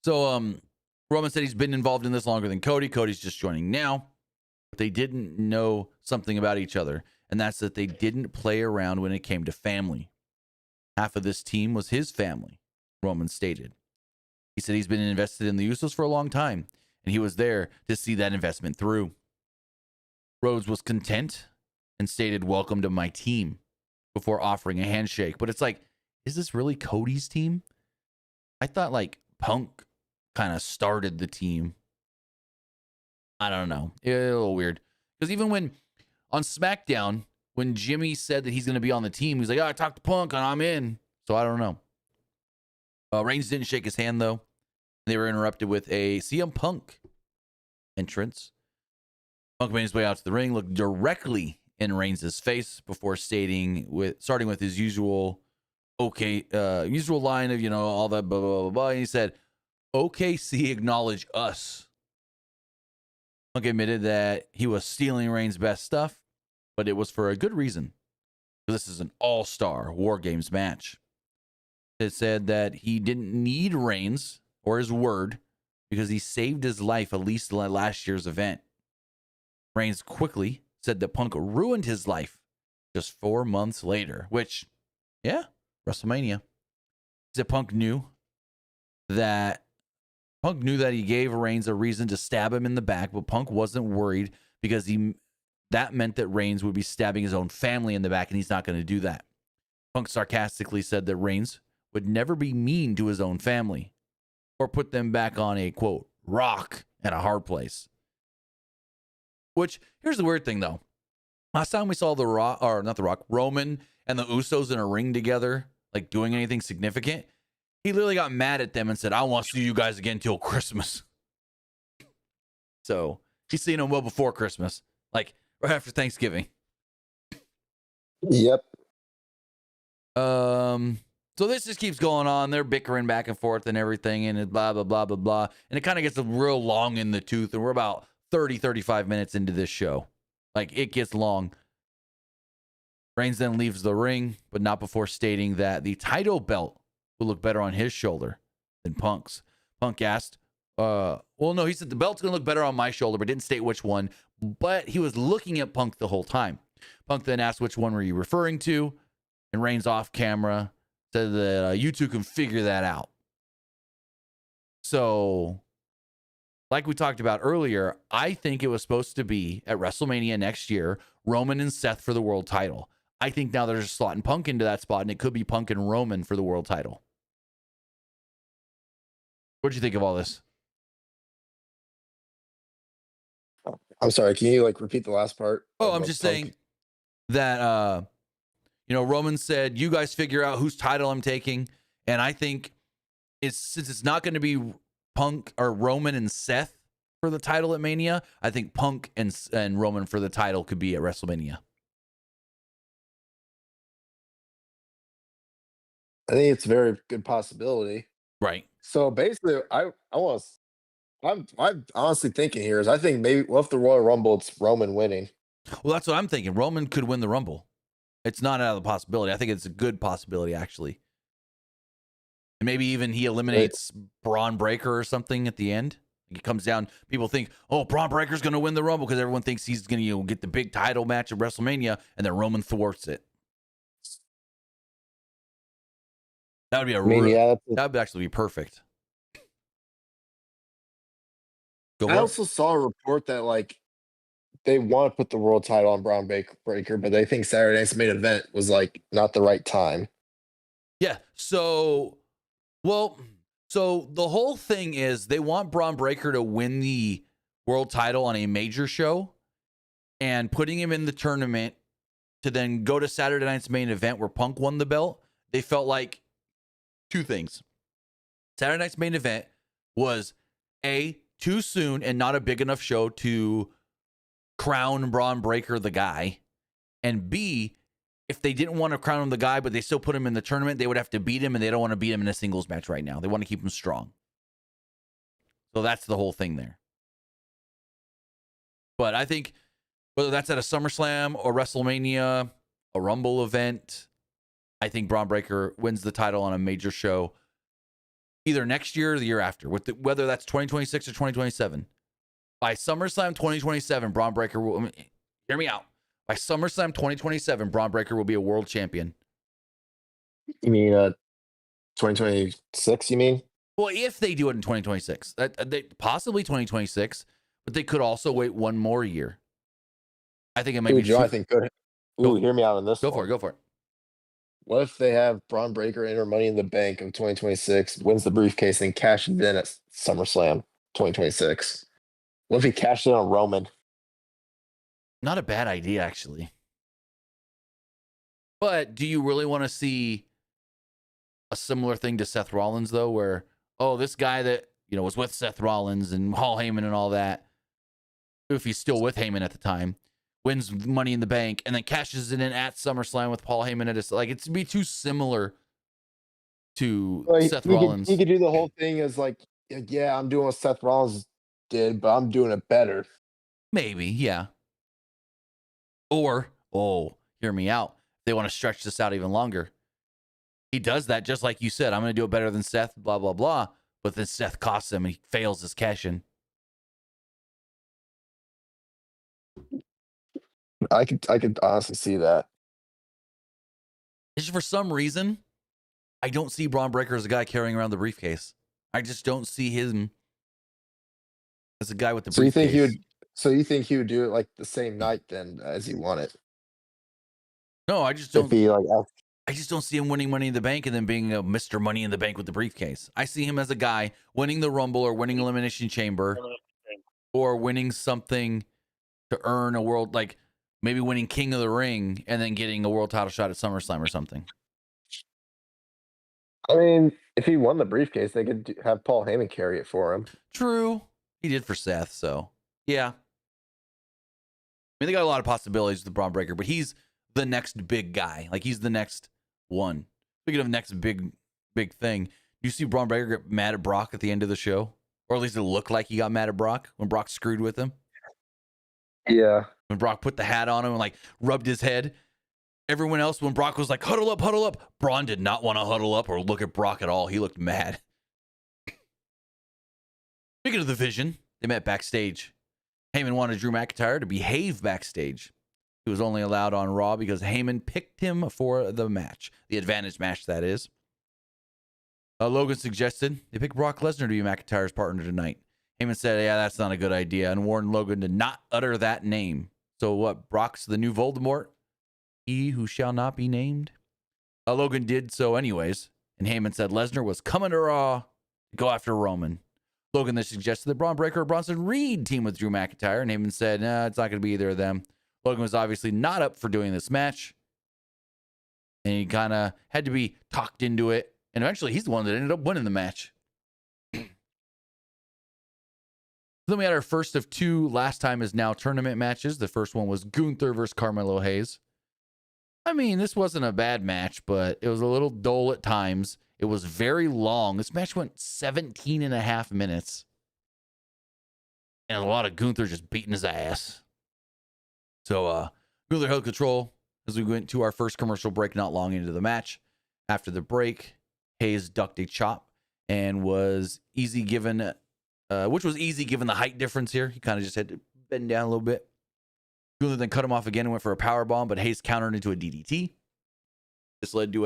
So Roman said he's been involved in this longer than Cody. Cody's just joining now. But they didn't know something about each other, and that's that they didn't play around when it came to family. Half of this team was his family, Roman stated. He said he's been invested in the Usos for a long time, and he was there to see that investment through. Rhodes was content and stated, "Welcome to my team," before offering a handshake. But it's like, is this really Cody's team? I thought like Punk kind of started the team. I don't know. It's a little weird. Because even when on SmackDown, when Jimmy said that he's going to be on the team, he's like, I talked to Punk and I'm in. So I don't know. Reigns didn't shake his hand, though. They were interrupted with a CM Punk entrance. Punk made his way out to the ring, looked directly in Reigns' face before starting with his usual line of, all that blah, blah, blah, blah. And he said, OKC acknowledge us. Punk admitted that he was stealing Reigns' best stuff, but it was for a good reason. This is an all-star War Games match. It said that he didn't need Reigns or his word because he saved his life at least last year's event. Reigns quickly said that Punk ruined his life just 4 months later, which, yeah, WrestleMania. He said Punk knew that he gave Reigns a reason to stab him in the back, but Punk wasn't worried because that meant that Reigns would be stabbing his own family in the back, and he's not going to do that. Punk sarcastically said that Reigns would never be mean to his own family or put them back on a, quote, rock and a hard place. Which, here's the weird thing, though. Last time we saw Roman and the Usos in a ring together, like doing anything significant, he literally got mad at them and said, I won't see you guys again till Christmas. So he's seen them well before Christmas, like right after Thanksgiving. Yep. So this just keeps going on. They're bickering back and forth and everything, and it blah, blah, blah, blah, blah. And it kind of gets real long in the tooth, and we're about 35 minutes into this show. Like, it gets long. Reigns then leaves the ring, but not before stating that the title belt will look better on his shoulder than Punk's. Punk asked, he said the belt's going to look better on my shoulder, but didn't state which one. but he was looking at Punk the whole time. Punk then asked, which one were you referring to? And Reigns off camera said that you two can figure that out. So, like we talked about earlier, I think it was supposed to be at WrestleMania next year, Roman and Seth for the world title. I think now they're just slotting Punk into that spot, and it could be Punk and Roman for the world title. What'd you think of all this? I'm sorry. Can you repeat the last part? Oh, I'm just saying that, Roman said, you guys figure out whose title I'm taking. And I think since it's not going to be Punk or Roman and Seth for the title at Mania, I think Punk and Roman for the title could be at WrestleMania. I think it's a very good possibility. Right. So basically, I'm honestly thinking here is I think maybe what if the Royal Rumble it's Roman winning. Well, that's what I'm thinking. Roman could win the Rumble. It's not out of the possibility. I think it's a good possibility, actually. And maybe even he eliminates Braun Breaker or something at the end. He comes down. People think, oh, Braun Breaker's going to win the Rumble because everyone thinks he's going to get the big title match at WrestleMania, and then Roman thwarts it. That would be that would actually be perfect. I also saw a report that they want to put the world title on Braun Breaker, but they think Saturday night's main event was not the right time. Yeah. So the whole thing is they want Braun Breaker to win the world title on a major show and putting him in the tournament to then go to Saturday night's main event where Punk won the belt. They felt like two things. Saturday night's main event was too soon and not a big enough show to crown Braun Breaker the guy. And B, if they didn't want to crown him the guy, but they still put him in the tournament, they would have to beat him, and they don't want to beat him in a singles match right now. They want to keep him strong. So that's the whole thing there. But I think whether that's at a SummerSlam or WrestleMania, a Rumble event, I think Braun Breaker wins the title on a major show either next year or the year after, whether that's 2026 or 2027. By SummerSlam 2027, Braun Breaker will, hear me out. By SummerSlam 2027, Braun Breaker will be a world champion. You mean 2026, you mean? Well, if they do it in 2026, possibly 2026, but they could also wait one more year. I think it might be. Joe, I think good. Hear me out on this. Go for it. What if they have Braun Breaker enter Money in the Bank of 2026, wins the briefcase, and cashes in at SummerSlam 2026? What if he cashed in on Roman? Not a bad idea, actually. But do you really want to see a similar thing to Seth Rollins, though, where, this guy that, was with Seth Rollins and Paul Heyman and all that, if he's still with Heyman at the time, wins Money in the Bank and then cashes it in at SummerSlam with Paul Heyman at his, it'd be too similar to Seth Rollins. He could do the whole thing as I'm doing what Seth Rollins did, but I'm doing it better. Maybe, yeah. Or, hear me out. They want to stretch this out even longer. He does that just like you said. I'm going to do it better than Seth, blah, blah, blah. But then Seth costs him and he fails his cash-in. I could honestly see that. Just for some reason, I don't see Braun Breaker as a guy carrying around the briefcase. I just don't see him as a guy with the briefcase. You think he would do it the same night then as he won it? No, I just don't. I just don't see him winning Money in the Bank and then being a Mr. Money in the Bank with the briefcase. I see him as a guy winning the Rumble or winning Elimination Chamber or winning something to earn a world, maybe winning King of the Ring and then getting a world title shot at SummerSlam or something. I mean, if he won the briefcase, they could have Paul Heyman carry it for him. True. He did for Seth, so yeah. I mean, they got a lot of possibilities with the Braun Breaker, but he's the next big guy. He's the next one. Speaking of next big thing, you see Braun Breaker get mad at Brock at the end of the show? Or at least it looked like he got mad at Brock when Brock screwed with him. Yeah. When Brock put the hat on him and rubbed his head. Everyone else, when Brock was huddle up, Braun did not want to huddle up or look at Brock at all. He looked mad. Speaking of the Vision, they met backstage. Heyman wanted Drew McIntyre to behave backstage. He was only allowed on Raw because Heyman picked him for the match, the advantage match, that is. Logan suggested they pick Brock Lesnar to be McIntyre's partner tonight. Heyman said, yeah, that's not a good idea, and warned Logan to not utter that name. So what, Brock's the new Voldemort? He who shall not be named? Logan did so anyways, and Heyman said Lesnar was coming to Raw to go after Roman. Logan then suggested that Braun Breaker or Bronson Reed team with Drew McIntyre, and Heyman said, nah, it's not going to be either of them. Logan was obviously not up for doing this match, and he kind of had to be talked into it, and eventually he's the one that ended up winning the match. Then we had our first of two Last Time Is Now tournament matches. The first one was Gunther versus Carmelo Hayes. I mean, this wasn't a bad match, but it was a little dull at times. It was very long. This match went 17 and a half minutes. And a lot of Gunther just beating his ass. So Gunther held control as we went to our first commercial break not long into the match. After the break, Hayes ducked a chop and was easy given, which was easy given the height difference here. He kind of just had to bend down a little bit. Gunther then cut him off again and went for a power bomb, but Hayes countered into a DDT. This led to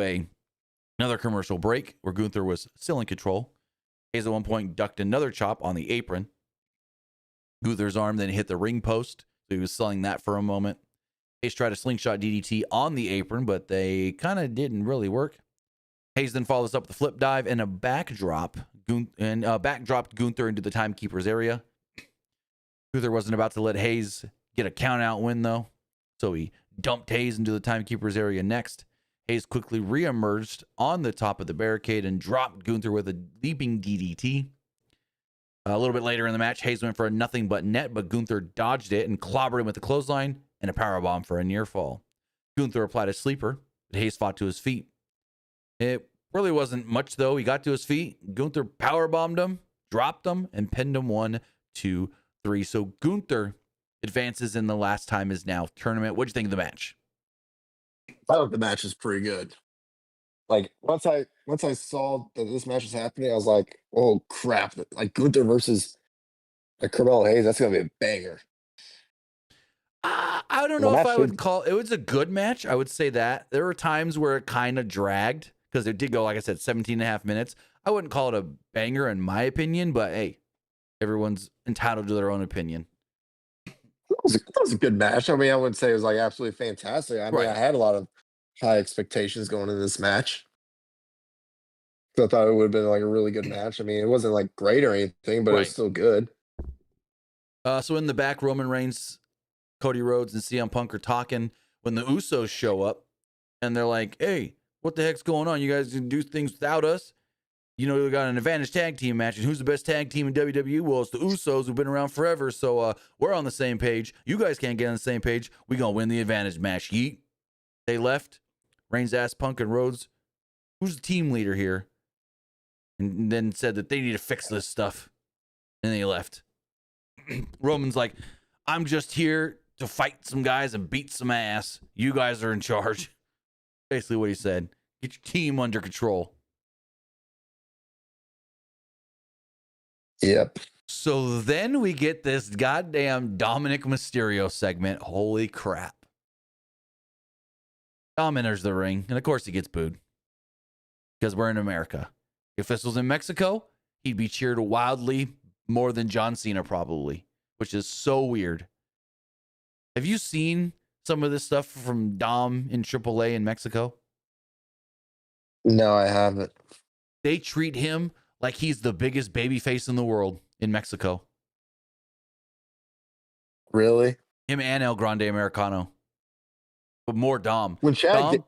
another commercial break where Gunther was still in control. Hayes at one point ducked another chop on the apron. Gunther's arm then hit the ring post, so he was selling that for a moment. Hayes tried a slingshot DDT on the apron, but they kind of didn't really work. Hayes then follows up with a flip dive and a backdrop, backdropped Gunther into the timekeeper's area. Gunther wasn't about to let Hayes get a count-out win, though, so he dumped Hayes into the timekeeper's area next. Hayes quickly re-emerged on the top of the barricade and dropped Gunther with a leaping DDT. A little bit later in the match, Hayes went for a nothing but net, but Gunther dodged it and clobbered him with a clothesline and a powerbomb for a near fall. Gunther applied a sleeper, but Hayes fought to his feet. It really wasn't much, though. He got to his feet. Gunther powerbombed him, dropped him, and pinned him 1, 2, 3. So Gunther advances in the Last Time Is Now tournament. What'd you think of the match? I thought the match is pretty good. Like once I saw that this match was happening, I was like, oh crap! Like Gunther versus Carmelo Hayes, that's gonna be a banger. I don't The know if match I would should- call it was a good match. I would say that there were times where it kind of dragged because it did go, like I said, 17 and a half minutes. I wouldn't call it a banger in my opinion, but hey, everyone's entitled to their own opinion. That was a good match. I mean, I wouldn't say it was like absolutely fantastic. I mean, Right. I had a lot of high expectations going into this match. So I thought it would have been like a really good match. I mean, it wasn't like great or anything, but it Right. was still good. So in the back, Roman Reigns, Cody Rhodes, and CM Punk are talking when the Usos show up, and they're like, "Hey, what the heck's going on? You guys can do things without us? You know, we got an advantage tag team match, and who's the best tag team in WWE? Well, it's the Usos who've been around forever, so we're on the same page. You guys can't get on the same page. We gonna win the advantage match." Yeet. They left. Reigns asked Punk and Rhodes, "Who's the team leader here?" And then said that they need to fix this stuff. And they left. Roman's like, "I'm just here to fight some guys and beat some ass. You guys are in charge." Basically what he said. Get your team under control. Yep. So then we get this goddamn Dominic Mysterio segment. Holy crap. Dom enters the ring, and of course he gets booed. Because we're in America. If this was in Mexico, he'd be cheered wildly more than John Cena probably, which is so weird. Have you seen some of this stuff from Dom in AAA in Mexico? No, I haven't. They treat him like he's the biggest babyface in the world in Mexico. Really? Him and El Grande Americano. But more Dom. When Chad Dom,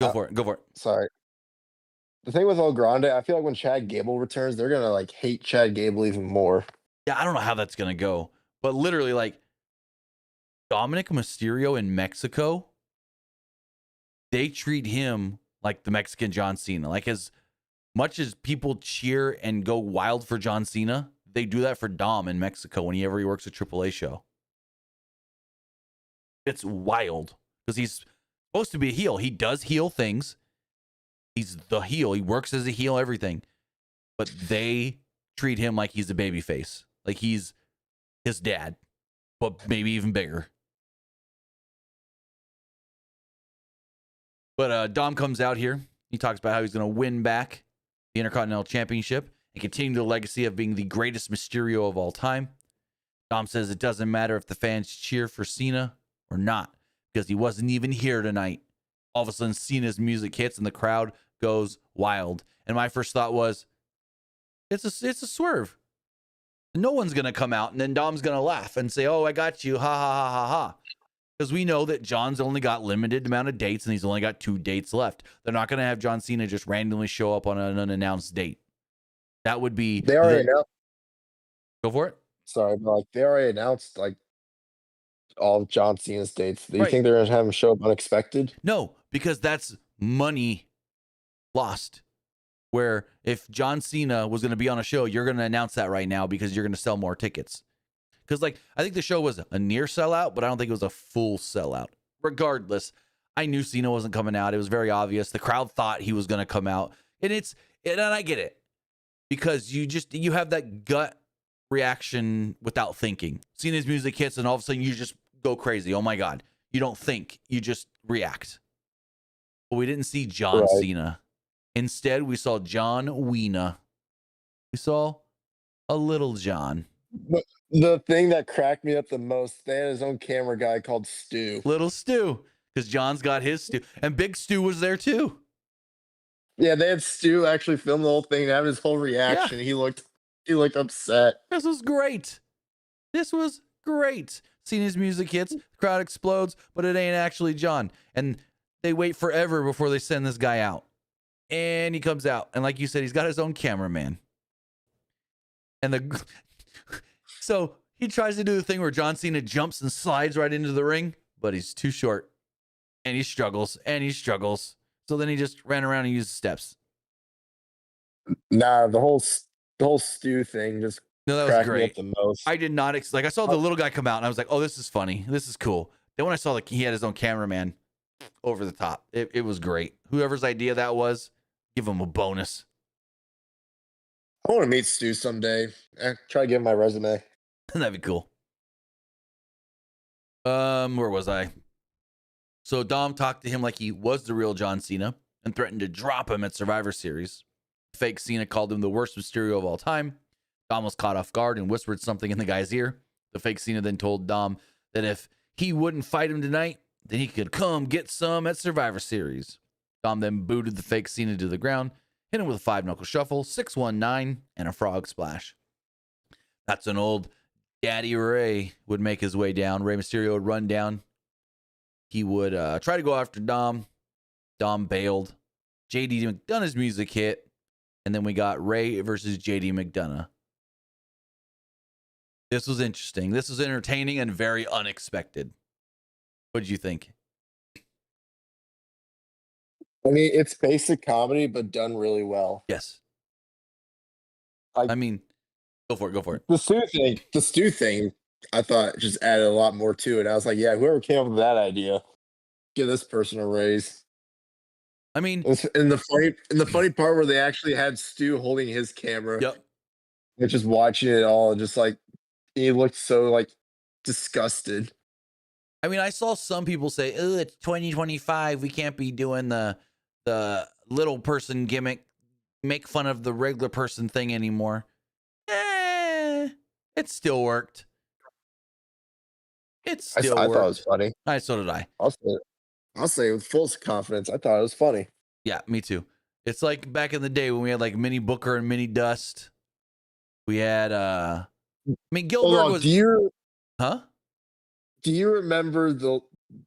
Go for it. Go for it. sorry. The thing with El Grande, I feel like when Chad Gable returns, they're gonna like hate Chad Gable even more. Yeah, I don't know how that's going to go. But literally, like, Dominic Mysterio in Mexico, they treat him like the Mexican John Cena. Like, as much as people cheer and go wild for John Cena, they do that for Dom in Mexico whenever he works a AAA show. It's wild because he's supposed to be a heel. He does heel things. He's the heel. He works as a heel, everything. But they treat him like he's a babyface. Like his dad, but maybe even bigger. But Dom comes out here. He talks about how he's going to win back the Intercontinental Championship and continue the legacy of being the greatest Mysterio of all time. Dom says it doesn't matter if the fans cheer for Cena or not, because he wasn't even here tonight. All of a sudden, Cena's music hits and the crowd goes wild. And my first thought was, it's a swerve. No one's going to come out, and then Dom's going to laugh and say, oh, I got you, ha, ha, ha, ha, ha. Because we know that John's only got limited amount of dates, and he's only got 2 dates left. They're not going to have John Cena just randomly show up on an unannounced date. That would be... They already announced. Go for it. Sorry, but they already announced all of John Cena's dates. Do you Right. think they're gonna have him show up unexpected? No, because that's money lost. Where if John Cena was going to be on a show, you're going to announce that right now because you're going to sell more tickets. Because I think the show was a near sellout, but I don't think it was a full sellout. Regardless, I knew Cena wasn't coming out. It was very obvious. The crowd thought he was going to come out, and I get it, because you have that gut reaction without thinking. Cena's music hits, and all of a sudden you just go crazy. Oh my God. You don't think, you just react. But we didn't see John Cena. Instead, we saw John Wiener. We saw a little John. The thing that cracked me up the most, they had his own camera guy called Stu. Little Stu, because John's got his Stu. And Big Stu was there too. Yeah, they had Stu actually film the whole thing and have his whole reaction. Yeah. He looked upset. This was great. Cena's music hits, the crowd explodes, but it ain't actually John. And they wait forever before they send this guy out. And he comes out. And like you said, he's got his own cameraman. And so he tries to do the thing where John Cena jumps and slides right into the ring, but he's too short. And he struggles. So then he just ran around and used steps. Nah, the whole Stu thing just that was great. The most. I did not I saw the little guy come out and I was like, oh, this is funny. This is cool. Then when I saw he had his own cameraman, over the top. It was great. Whoever's idea that was, give him a bonus. I want to meet Stu someday. Try to give him my resume. That'd be cool. Where was I? So Dom talked to him like he was the real John Cena and threatened to drop him at Survivor Series. Fake Cena called him the worst Mysterio of all time. Dom was caught off guard and whispered something in the guy's ear. The fake Cena then told Dom that if he wouldn't fight him tonight, then he could come get some at Survivor Series. Dom then booted the fake Cena to the ground, hit him with a 5-knuckle shuffle, 619, and a frog splash. That's an old Daddy Ray would make his way down. Rey Mysterio would run down. He would try to go after Dom. Dom bailed. JD McDonough's music hit. And then we got Ray versus JD McDonough. This was interesting. This was entertaining and very unexpected. What did you think? I mean, it's basic comedy, but done really well. Yes. I mean, go for it. The Stu thing, I thought just added a lot more to it. I was like, yeah, whoever came up with that idea, give this person a raise. I mean, in the funny part where they actually had Stu holding his camera. Yep. And just watching it all, and just like he looked so disgusted. I mean, I saw some people say, "Oh, it's 2025. We can't be doing the little person gimmick, make fun of the regular person thing anymore." It still worked. It still worked. I thought it was funny. So did I. I'll say with full confidence, I thought it was funny. Yeah, me too. It's like back in the day when we had Mini Booker and Mini Dust. We had Gilbert was. Do you remember the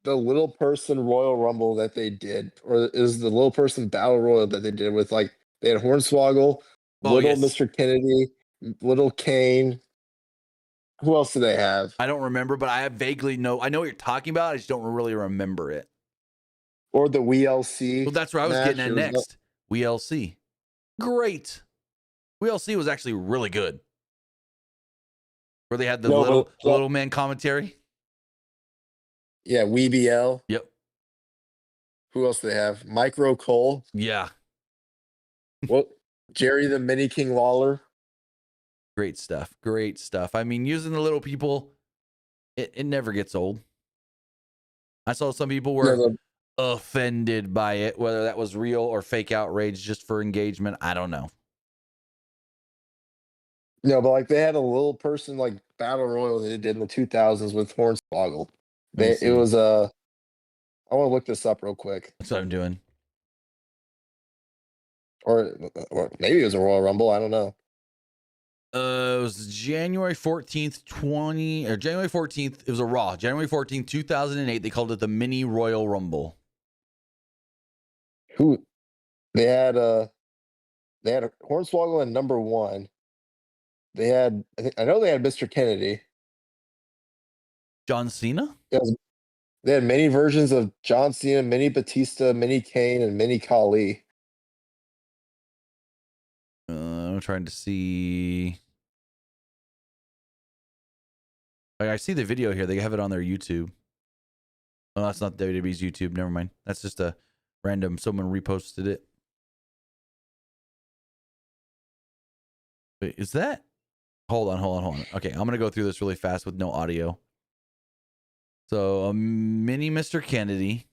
little person Royal Rumble that they did, or is the little person Battle Royal that they did with they had Hornswoggle, little Mr. Kennedy, little Kane. Who else do they have? I don't remember, but I vaguely know. I know what you're talking about. I just don't really remember it. Or the WLC. Well, that's where I was getting at next. WLC. Great. WLC was actually really good. Where they had the little man commentary. Yeah, WeBL. Yep. Who else do they have? Micro Cole. Yeah. Jerry the Mini King Lawler. Great stuff. Great stuff. I mean, using the little people, it never gets old. I saw some people were offended by it, whether that was real or fake outrage just for engagement. I don't know. No, but like they had a little person like battle royal they did in the 2000s with Hornswoggle. It was I want to look this up real quick. That's what I'm doing. Or maybe it was a Royal Rumble. I don't know. It was January 14th, January 14th. It was a Raw. January 14th, 2008. They called it the Mini Royal Rumble. Who they had Hornswoggle in number 1. They had I know they had Mr. Kennedy. John Cena? They had many versions of John Cena, Mini Batista, Mini Kane, and Mini Khali. I'm trying to see. I see the video here. They have it on their YouTube. Oh, that's not WWE's YouTube. Never mind. That's just a random. Someone reposted it. Wait, is that? Hold on. Okay, I'm going to go through this really fast with no audio. So, a mini Mr. Kennedy.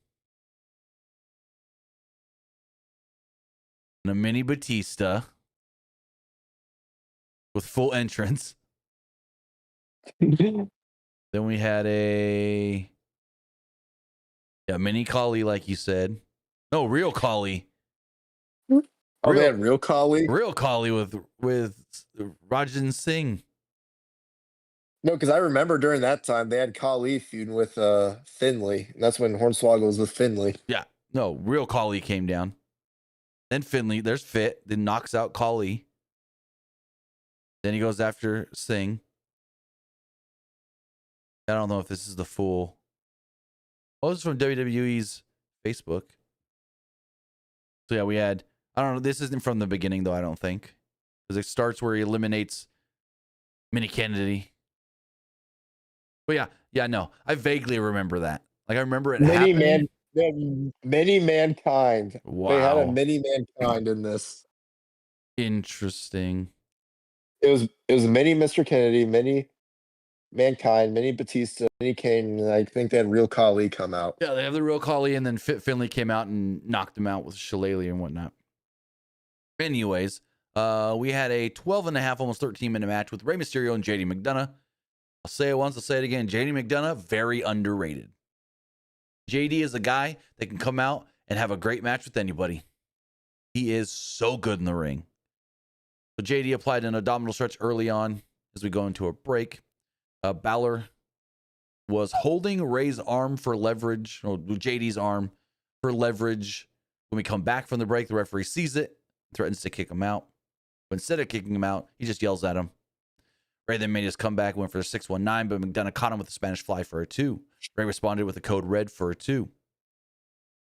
And a mini Batista. With full entrance. Then we had a mini Khali, like you said. No, real Khali. Oh, they had real Khali? Real Khali with Rajan Singh. No, because I remember during that time they had Khali feuding with Finley. And that's when Hornswoggle was with Finley. Yeah. No, real Khali came down. Then Finley, there's Fit, then knocks out Khali. Then he goes after Singh. I don't know if this is the full. Oh, this is from WWE's Facebook. So yeah, we had, I don't know, this isn't from the beginning though, I don't think. Because it starts where he eliminates Mini Kennedy. But yeah, no. I vaguely remember that. Like I remember it happening. Many mankind. Wow. They had a mini mankind in this. Interesting. It was many Mr. Kennedy, many mankind, many Batista, many Kane, and I think they had real Khali come out. Yeah, they have the real Khali, and then Finley came out and knocked him out with Shillelagh and whatnot. Anyways, we had a 12.5, almost 13-minute match with Rey Mysterio and JD McDonough. I'll say it once, I'll say it again. JD McDonough, very underrated. JD is a guy that can come out and have a great match with anybody. He is so good in the ring. So JD applied an abdominal stretch early on as we go into a break. Balor was holding Ray's arm for leverage, or JD's arm for leverage. When we come back from the break, the referee sees it, threatens to kick him out. But instead of kicking him out, he just yells at him. Ray then made his comeback, went for a 619, but McDonough caught him with a Spanish fly for a 2. Ray responded with a code red for a 2.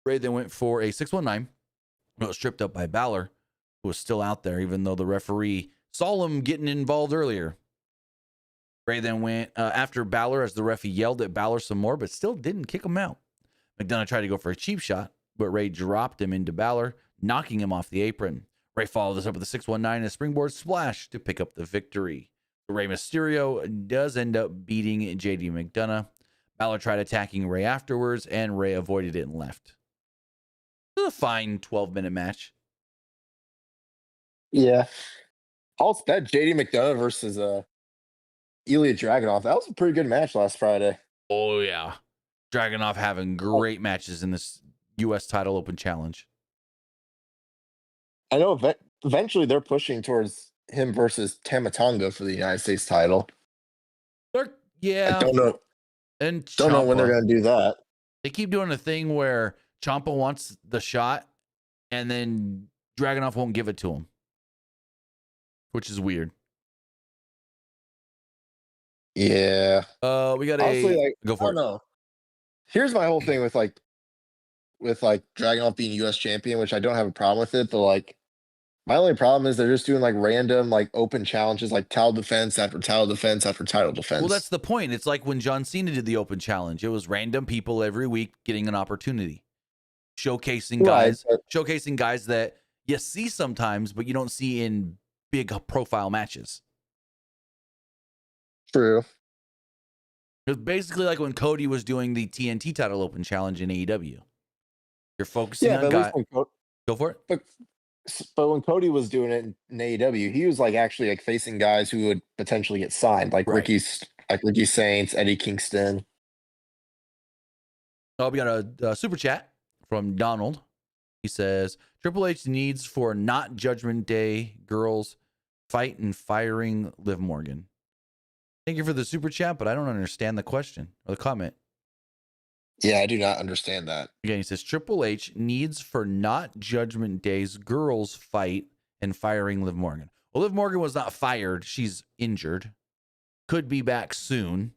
Ray then went for a 619, but was stripped up by Balor, who was still out there, even though the referee saw him getting involved earlier. Ray then went after Balor as the referee yelled at Balor some more, but still didn't kick him out. McDonough tried to go for a cheap shot, but Ray dropped him into Balor, knocking him off the apron. Ray followed this up with a 619 and a springboard splash to pick up the victory. Rey Mysterio does end up beating JD McDonough. Balor tried attacking Ray afterwards, and Ray avoided it and left. It was a fine 12-minute match. Yeah. Also, that JD McDonough versus Ilya Dragunov, that was a pretty good match last Friday. Oh, yeah. Dragunov having great matches in this U.S. title open challenge. I know eventually they're pushing towards him versus Tamatonga for the United States title. Yeah. I don't know. And don't know when they're going to do that. They keep doing a thing where Ciampa wants the shot, and then Dragunov won't give it to him, which is weird. Yeah. We got honestly, go for it. Know. Here's my whole thing with Dragunov being U.S. champion, which I don't have a problem with it, but my only problem is they're just doing random open challenges, title defense after title defense after title defense. Well, that's the point. It's like when John Cena did the open challenge. It was random people every week getting an opportunity, showcasing guys that you see sometimes, but you don't see in big profile matches. True. It was basically like when Cody was doing the TNT title open challenge in AEW. You're focusing Yeah, on but at least guy. Go for it. but when Cody was doing it in AEW, he was like actually like facing guys who would potentially get signed, like Right. Ricky Saints, Eddie Kingston. Oh, we got a super chat from Donald. He says Triple H needs for not Judgment Day girls fight and firing Liv Morgan. Thank you for the super chat, but I don't understand the question or the comment. Yeah, I do not understand that. Again, he says Triple H needs for not Judgment Day's girls fight and firing Liv Morgan. Well, Liv Morgan was not fired. She's injured. Could be back soon.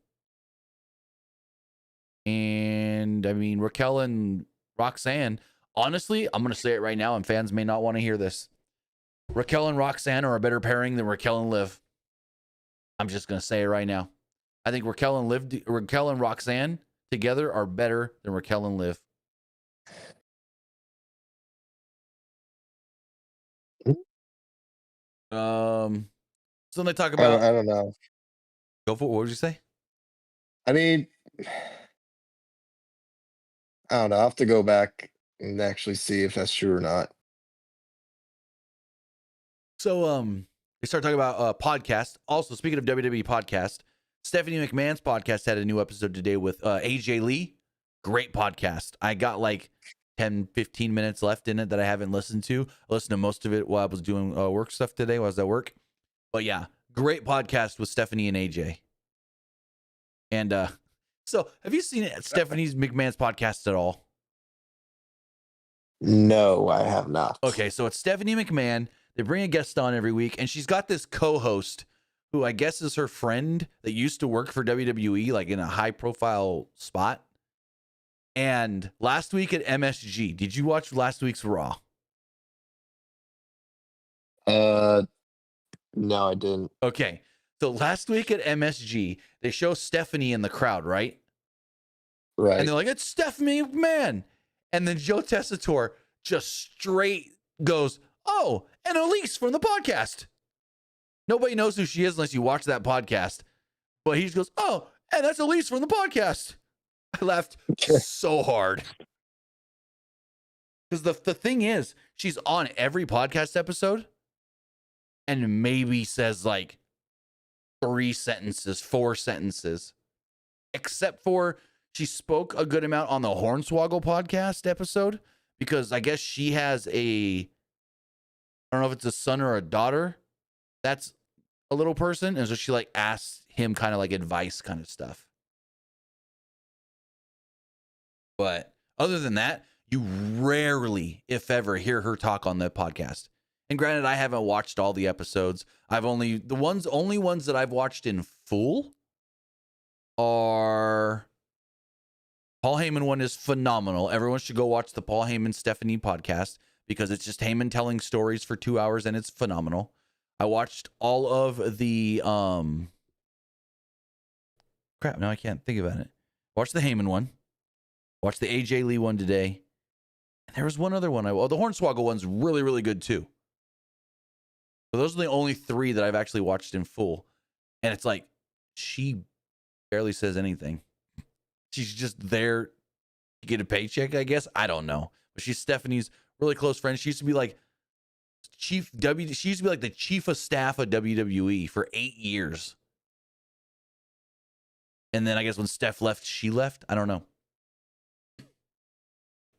And I mean, Raquel and Roxanne, honestly, I'm going to say it right now, and fans may not want to hear this. Raquel and Roxanne are a better pairing than Raquel and Liv. I'm just going to say it right now. I think Raquel and Roxanne together are better than Raquel and Liv. So they talk about. I don't know. Go for it. What would you say? I mean, I don't know. I'll have to go back and actually see if that's true or not. So they start talking about podcast. Also, speaking of WWE podcast, Stephanie McMahon's podcast had a new episode today with AJ Lee. Great podcast. I got like 10, 15 minutes left in it that I haven't listened to. I listened to most of it while I was doing work stuff today while I was at work. But yeah, great podcast with Stephanie and AJ. And so have you seen Stephanie's McMahon's podcast at all? No, I have not. Okay, so it's Stephanie McMahon. They bring a guest on every week, and she's got this co-host who I guess is her friend that used to work for WWE, like in a high-profile spot. And last week at MSG, did you watch last week's Raw? No, I didn't. Okay, so last week at MSG, they show Stephanie in the crowd, right? Right. And they're like, it's Stephanie McMahon. And then Joe Tessitore just straight goes, oh, and Elise from the podcast. Nobody knows who she is unless you watch that podcast. But he just goes, oh, and that's Elise from the podcast. I laughed so hard. Because the thing is, she's on every podcast episode and maybe says like 3 sentences, 4 sentences. Except for she spoke a good amount on the Hornswoggle podcast episode because I guess she has I don't know if it's a son or a daughter that's a little person. And so she like asks him kind of like advice kind of stuff. But other than that, you rarely, if ever, hear her talk on the podcast. And granted, I haven't watched all the episodes. I've only ones that I've watched in full are Paul Heyman one is phenomenal. Everyone should go watch the Paul Heyman Stephanie podcast because it's just Heyman telling stories for 2 hours and it's phenomenal. I watched all of the crap, now I can't think about it. Watch the Heyman one. Watch the AJ Lee one today. And there was one other one. The Hornswoggle one's really, really good too. So those are the only 3 that I've actually watched in full. And it's like, she barely says anything. She's just there to get a paycheck, I guess. I don't know. But she's Stephanie's really close friend. She used to be like she used to be like the chief of staff of WWE for 8 years. And then I guess when Steph left, she left. I don't know.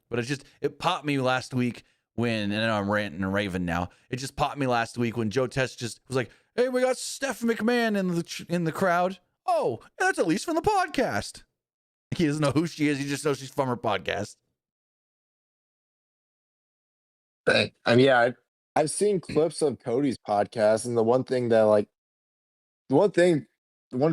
But it popped me last week when, and I'm ranting and raving now. It just popped me last week when Joe Tess just was like, hey, we got Steph McMahon in the crowd. Oh, that's Elise from the podcast. He doesn't know who she is. He just knows she's from her podcast. I mean, yeah, I've seen clips of Cody's podcast, and the one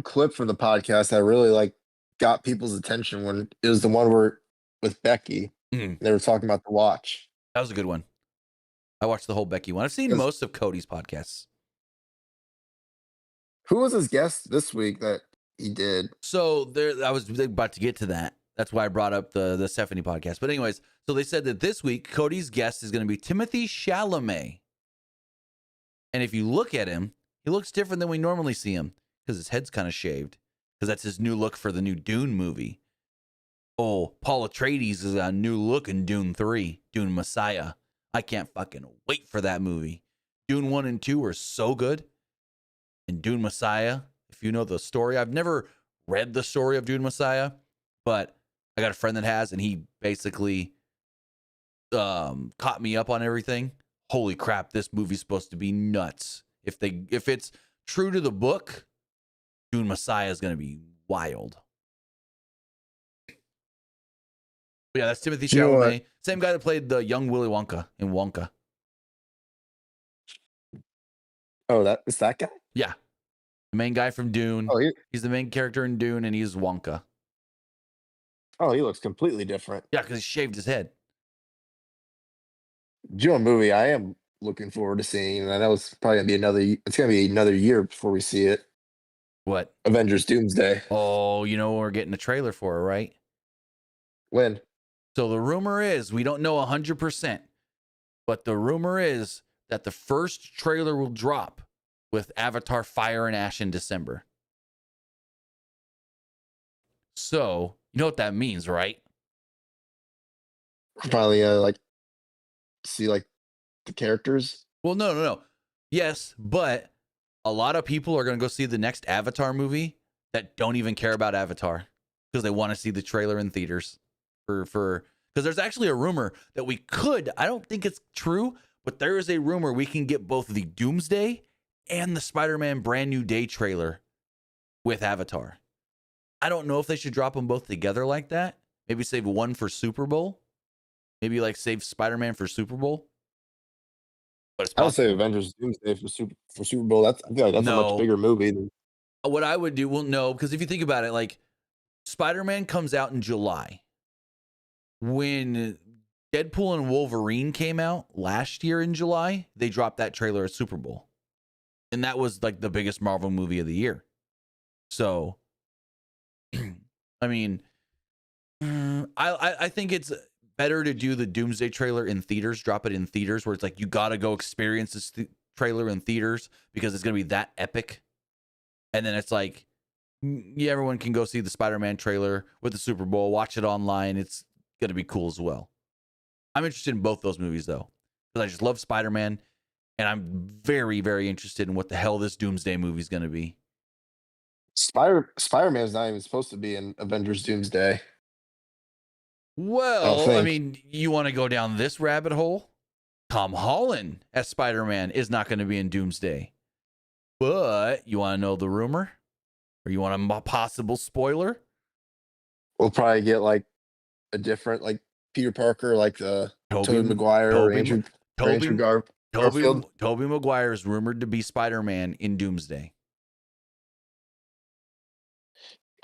clip from the podcast that really like got people's attention when it was the one where with Becky. They were talking about the watch. That was a good one. I watched the whole Becky one. I've seen most of Cody's podcasts. Who was his guest this week that he did? So I was about to get to that. That's why I brought up the Stephanie podcast. But anyways, so they said that this week Cody's guest is going to be Timothée Chalamet. And if you look at him, he looks different than we normally see him. because his head's kind of shaved, because that's his new look for the new Dune movie. Oh, Paul Atreides is a new look in Dune 3, Dune Messiah. I can't fucking wait for that movie. Dune 1 and 2 are so good. And Dune Messiah, if you know the story, I've never read the story of Dune Messiah, but I got a friend that has, and he basically caught me up on everything. Holy crap, this movie's supposed to be nuts. If it's true to the book, Dune Messiah is going to be wild. But yeah, that's Timothy Chalamet. Same guy that played the young Willy Wonka in Wonka. Oh, it's that guy? Yeah. The main guy from Dune. Oh, He's the main character in Dune, and he's Wonka. he looks completely different. Yeah, because he shaved his head. Dune movie I am looking forward to seeing, and I know it's probably gonna be another year before we see it. What? Avengers Doomsday. Oh, you know we're getting a trailer for it, right? When? So the rumor is, we don't know 100%, but the rumor is that the first trailer will drop with Avatar Fire and Ash in December. So, you know what that means, right? Probably see the characters. Well, no. Yes, but a lot of people are going to go see the next Avatar movie that don't even care about Avatar because they want to see the trailer in theaters because there's actually a rumor that we could, I don't think it's true, but there is a rumor we can get both the Doomsday and the Spider-Man Brand New Day trailer with Avatar. I don't know if they should drop them both together like that. Maybe save one for Super Bowl. Maybe like save Spider-Man for Super Bowl. But it's I would say Avengers Doomsday for Super Bowl. I feel like that's a much bigger movie than what I would do. Well, no, because if you think about it, like Spider-Man comes out in July. When Deadpool and Wolverine came out last year in July, they dropped that trailer at Super Bowl. And that was like the biggest Marvel movie of the year. So, I mean, I think it's better to do the Doomsday trailer in theaters, drop it in theaters where it's like you got to go experience this trailer in theaters because it's going to be that epic. And then it's like, yeah, everyone can go see the Spider-Man trailer with the Super Bowl, watch it online. It's going to be cool as well. I'm interested in both those movies though, because I just love Spider-Man, and I'm very, very interested in what the hell this Doomsday movie is going to be. Spider-Man's not even supposed to be in Avengers Doomsday. Well, I mean, you want to go down this rabbit hole? Tom Holland as Spider-Man is not going to be in Doomsday. But you want to know the rumor? Or you want a possible spoiler? We'll probably get like a different, like Peter Parker, like Tobey Maguire or Andrew Garfield. Tobey Maguire is rumored to be Spider-Man in Doomsday.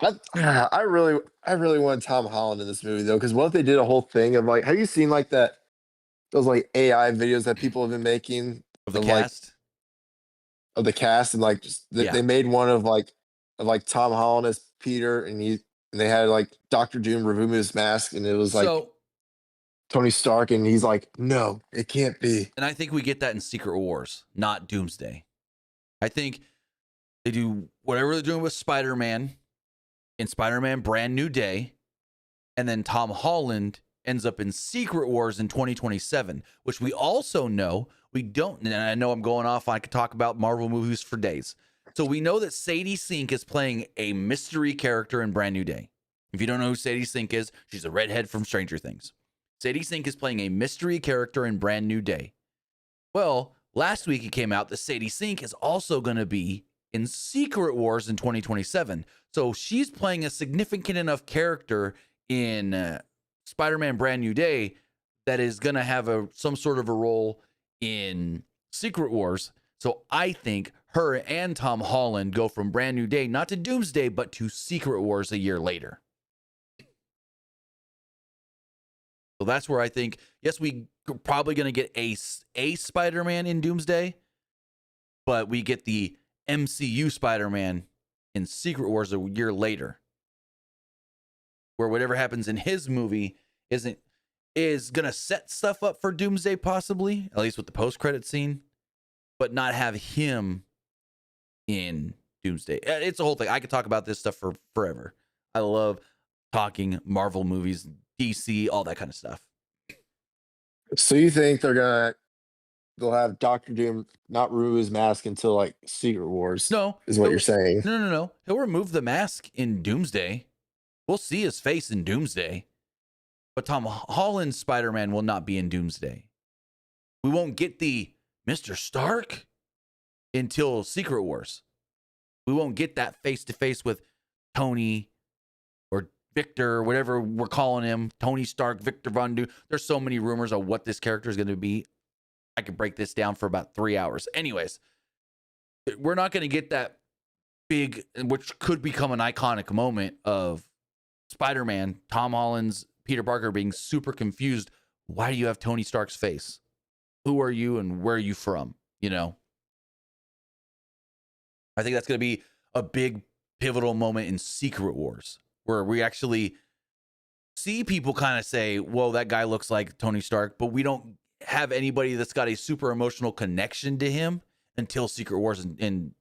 I really want Tom Holland in this movie though, because what if they did a whole thing of like, have you seen like those like AI videos that people have been making of the cast? Of the cast, and like just they made one of Tom Holland as Peter, and they had like Dr. Doom remove his mask, and it was like Tony Stark, and he's like, no, it can't be. And I think we get that in Secret Wars, not Doomsday. I think they do whatever they're doing with Spider-Man in Spider-Man Brand New Day, and then Tom Holland ends up in Secret Wars in 2027, which we also know we don't, and I know I'm going off, I could talk about Marvel movies for days. So we know that Sadie Sink is playing a mystery character in Brand New Day. If you don't know who Sadie Sink is, she's a redhead from Stranger Things. Sadie Sink is playing a mystery character in Brand New Day. Well, last week it came out that Sadie Sink is also going to be in Secret Wars in 2027. So she's playing a significant enough character in Spider-Man Brand New Day that is going to have some sort of a role in Secret Wars. So I think her and Tom Holland go from Brand New Day, not to Doomsday, but to Secret Wars a year later. So that's where I think, yes, we probably going to get a Spider-Man in Doomsday, but we get the MCU Spider-Man in Secret Wars a year later, where whatever happens in his movie is going to set stuff up for Doomsday, possibly, at least with the post-credit scene, but not have him in Doomsday. It's a whole thing. I could talk about this stuff for forever. I love talking Marvel movies, DC, all that kind of stuff. So you think they'll have Doctor Doom not remove his mask until like Secret Wars? No, is what you're saying. No. He'll remove the mask in Doomsday. We'll see his face in Doomsday. But Tom Holland's Spider-Man will not be in Doomsday. We won't get the Mr. Stark until Secret Wars. We won't get that face-to-face with Tony or Victor, or whatever we're calling him. Tony Stark, Victor Von Doom. There's so many rumors of what this character is going to be. I could break this down for about 3 hours. Anyways, we're not going to get that big, which could become an iconic moment of Spider-Man, Tom Holland's Peter Parker being super confused. Why do you have Tony Stark's face? Who are you and where are you from? You know? I think that's going to be a big pivotal moment in Secret Wars where we actually see people kind of say, whoa, that guy looks like Tony Stark, but we don't have anybody that's got a super emotional connection to him until Secret Wars and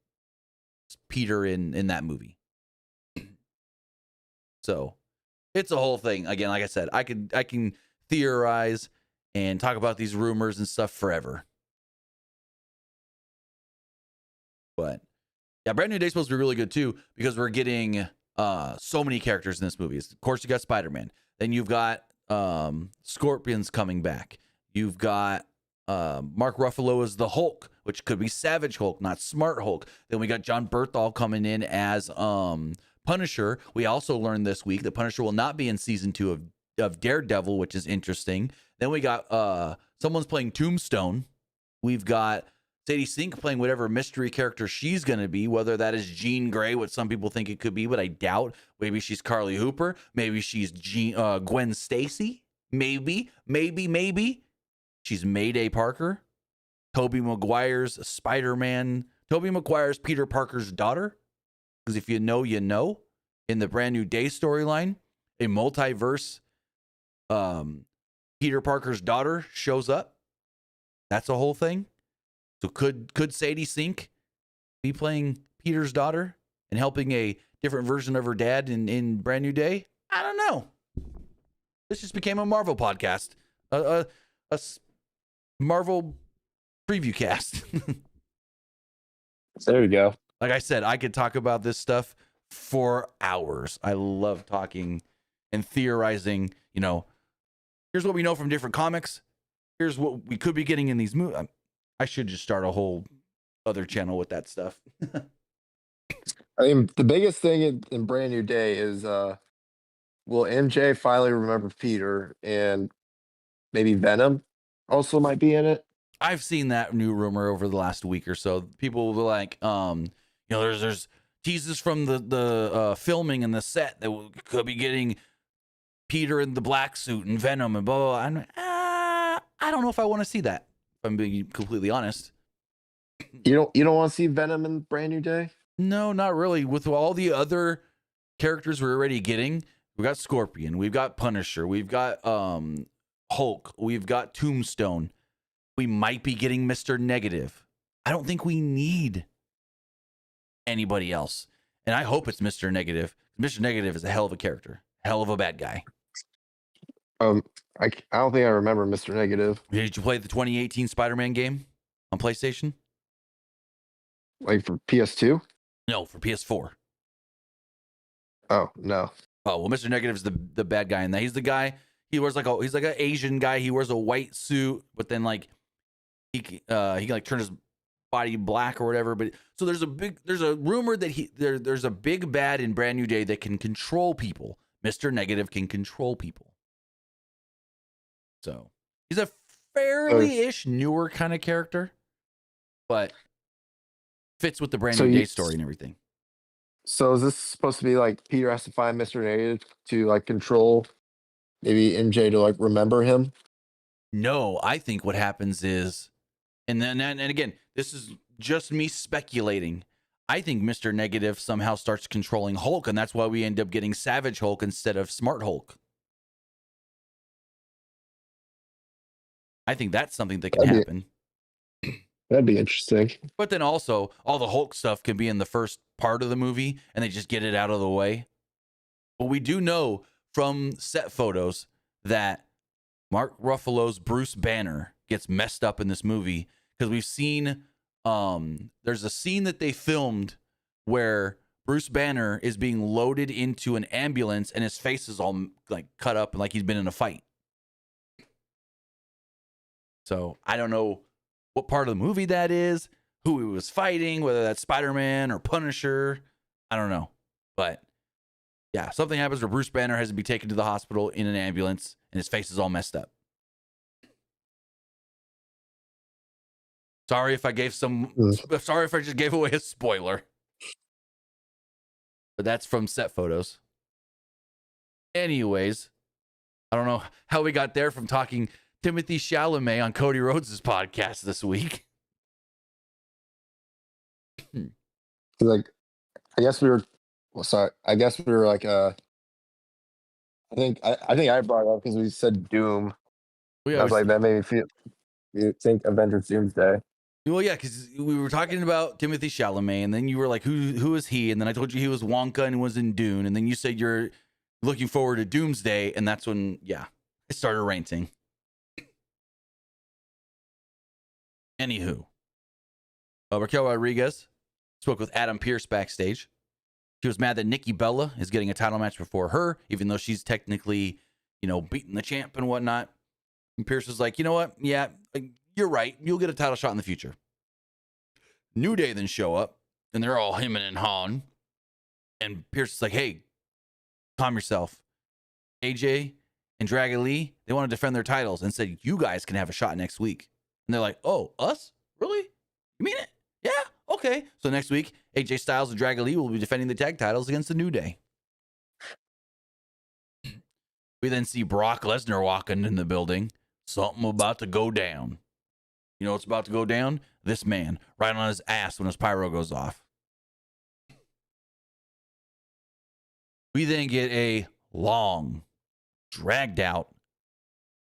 Peter in that movie. So it's a whole thing. Again, like I said, I can theorize and talk about these rumors and stuff forever. But yeah, Brand New Day is supposed to be really good too, because we're getting so many characters in this movie. Of course, you got Spider-Man. Then you've got Scorpions coming back. You've got Mark Ruffalo as the Hulk, which could be Savage Hulk, not Smart Hulk. Then we got John Berthal coming in as Punisher. We also learned this week that Punisher will not be in season 2 of Daredevil, which is interesting. Then we got someone's playing Tombstone. We've got Sadie Sink playing whatever mystery character she's going to be, whether that is Jean Grey, what some people think it could be, but I doubt. Maybe she's Carly Hooper. Maybe she's Gwen Stacy. Maybe. She's Mayday Parker. Tobey Maguire's Spider-Man. Tobey Maguire's Peter Parker's daughter. Because if you know, you know. In the Brand New Day storyline, a multiverse Peter Parker's daughter shows up. That's a whole thing. So could Sadie Sink be playing Peter's daughter and helping a different version of her dad in Brand New Day? I don't know. This just became a Marvel podcast. A Marvel preview cast. There you go. Like I said, I could talk about this stuff for hours. I love talking and theorizing. You know, here's what we know from different comics. Here's what we could be getting in these movies. I should just start a whole other channel with that stuff. I mean, the biggest thing in Brand New Day is will MJ finally remember Peter, and maybe Venom also might be in it. I've seen that new rumor over the last week or so. People were like, there's teases from the filming and the set that we could be getting Peter in the black suit and Venom and blah, blah, blah. I don't know if I want to see that, if I'm being completely honest. You don't want to see Venom in Brand New Day? No, not really. With all the other characters we're already getting, we've got Scorpion, we've got Punisher, we've got Hulk, we've got Tombstone. We might be getting Mr. Negative. I don't think we need anybody else. And I hope it's Mr. Negative. Mr. Negative is a hell of a character. Hell of a bad guy. I don't think I remember Mr. Negative. Did you play the 2018 Spider-Man game on PlayStation? Like for PS2? No, for PS4. Oh, no. Oh, well, Mr. Negative is the bad guy in that. He's the guy, he's like an Asian guy. He wears a white suit, but then like he can like turn his body black or whatever. But so there's a rumor that there's a big bad in Brand New Day that can control people. Mr. Negative can control people. So he's a fairly-ish newer kind of character, but fits with the Brand New Day story and everything. So is this supposed to be like Peter has to find Mr. Negative to like control maybe MJ to like remember him? No, I think what happens is, and again, this is just me speculating. I think Mr. Negative somehow starts controlling Hulk, and that's why we end up getting Savage Hulk instead of Smart Hulk. I think that's something that can happen. That'd be interesting. But then also, all the Hulk stuff can be in the first part of the movie, and they just get it out of the way. But we do know from set photos that Mark Ruffalo's Bruce Banner gets messed up in this movie because we've seen there's a scene that they filmed where Bruce Banner is being loaded into an ambulance and his face is all like cut up and like he's been in a fight. So I don't know what part of the movie that is, who he was fighting, whether that's Spider-Man or Punisher. I don't know. But yeah, something happens where Bruce Banner has to be taken to the hospital in an ambulance and his face is all messed up. Sorry if I just gave away a spoiler. But that's from set photos. Anyways, I don't know how we got there from talking Timothy Chalamet on Cody Rhodes' podcast this week. Like, I guess we were. Well, sorry. I guess we were like. I think I brought it up because we said Doom. I was like, that made me feel. You think Avengers Doomsday? Well, yeah, because we were talking about Timothy Chalamet, and then you were like, "Who is he?" And then I told you he was Wonka and was in Dune, and then you said you're looking forward to Doomsday, and that's when, yeah, it started ranting. Anywho, Raquel Rodriguez spoke with Adam Pearce backstage. She was mad that Nikki Bella is getting a title match before her, even though she's technically, beating the champ and whatnot. And Pearce was like, you know what? Yeah, you're right. You'll get a title shot in the future. New Day then show up, and they're all hemming and hawing. And Pearce is like, hey, calm yourself. AJ and Dragon Lee, they want to defend their titles and said, you guys can have a shot next week. And they're like, oh, us? Really? You mean it? Yeah, okay. So next week, AJ Styles and Dragon Lee will be defending the tag titles against the New Day. We then see Brock Lesnar walking in the building. Something about to go down. You know what's about to go down? This man, right on his ass when his pyro goes off. We then get a long, dragged out,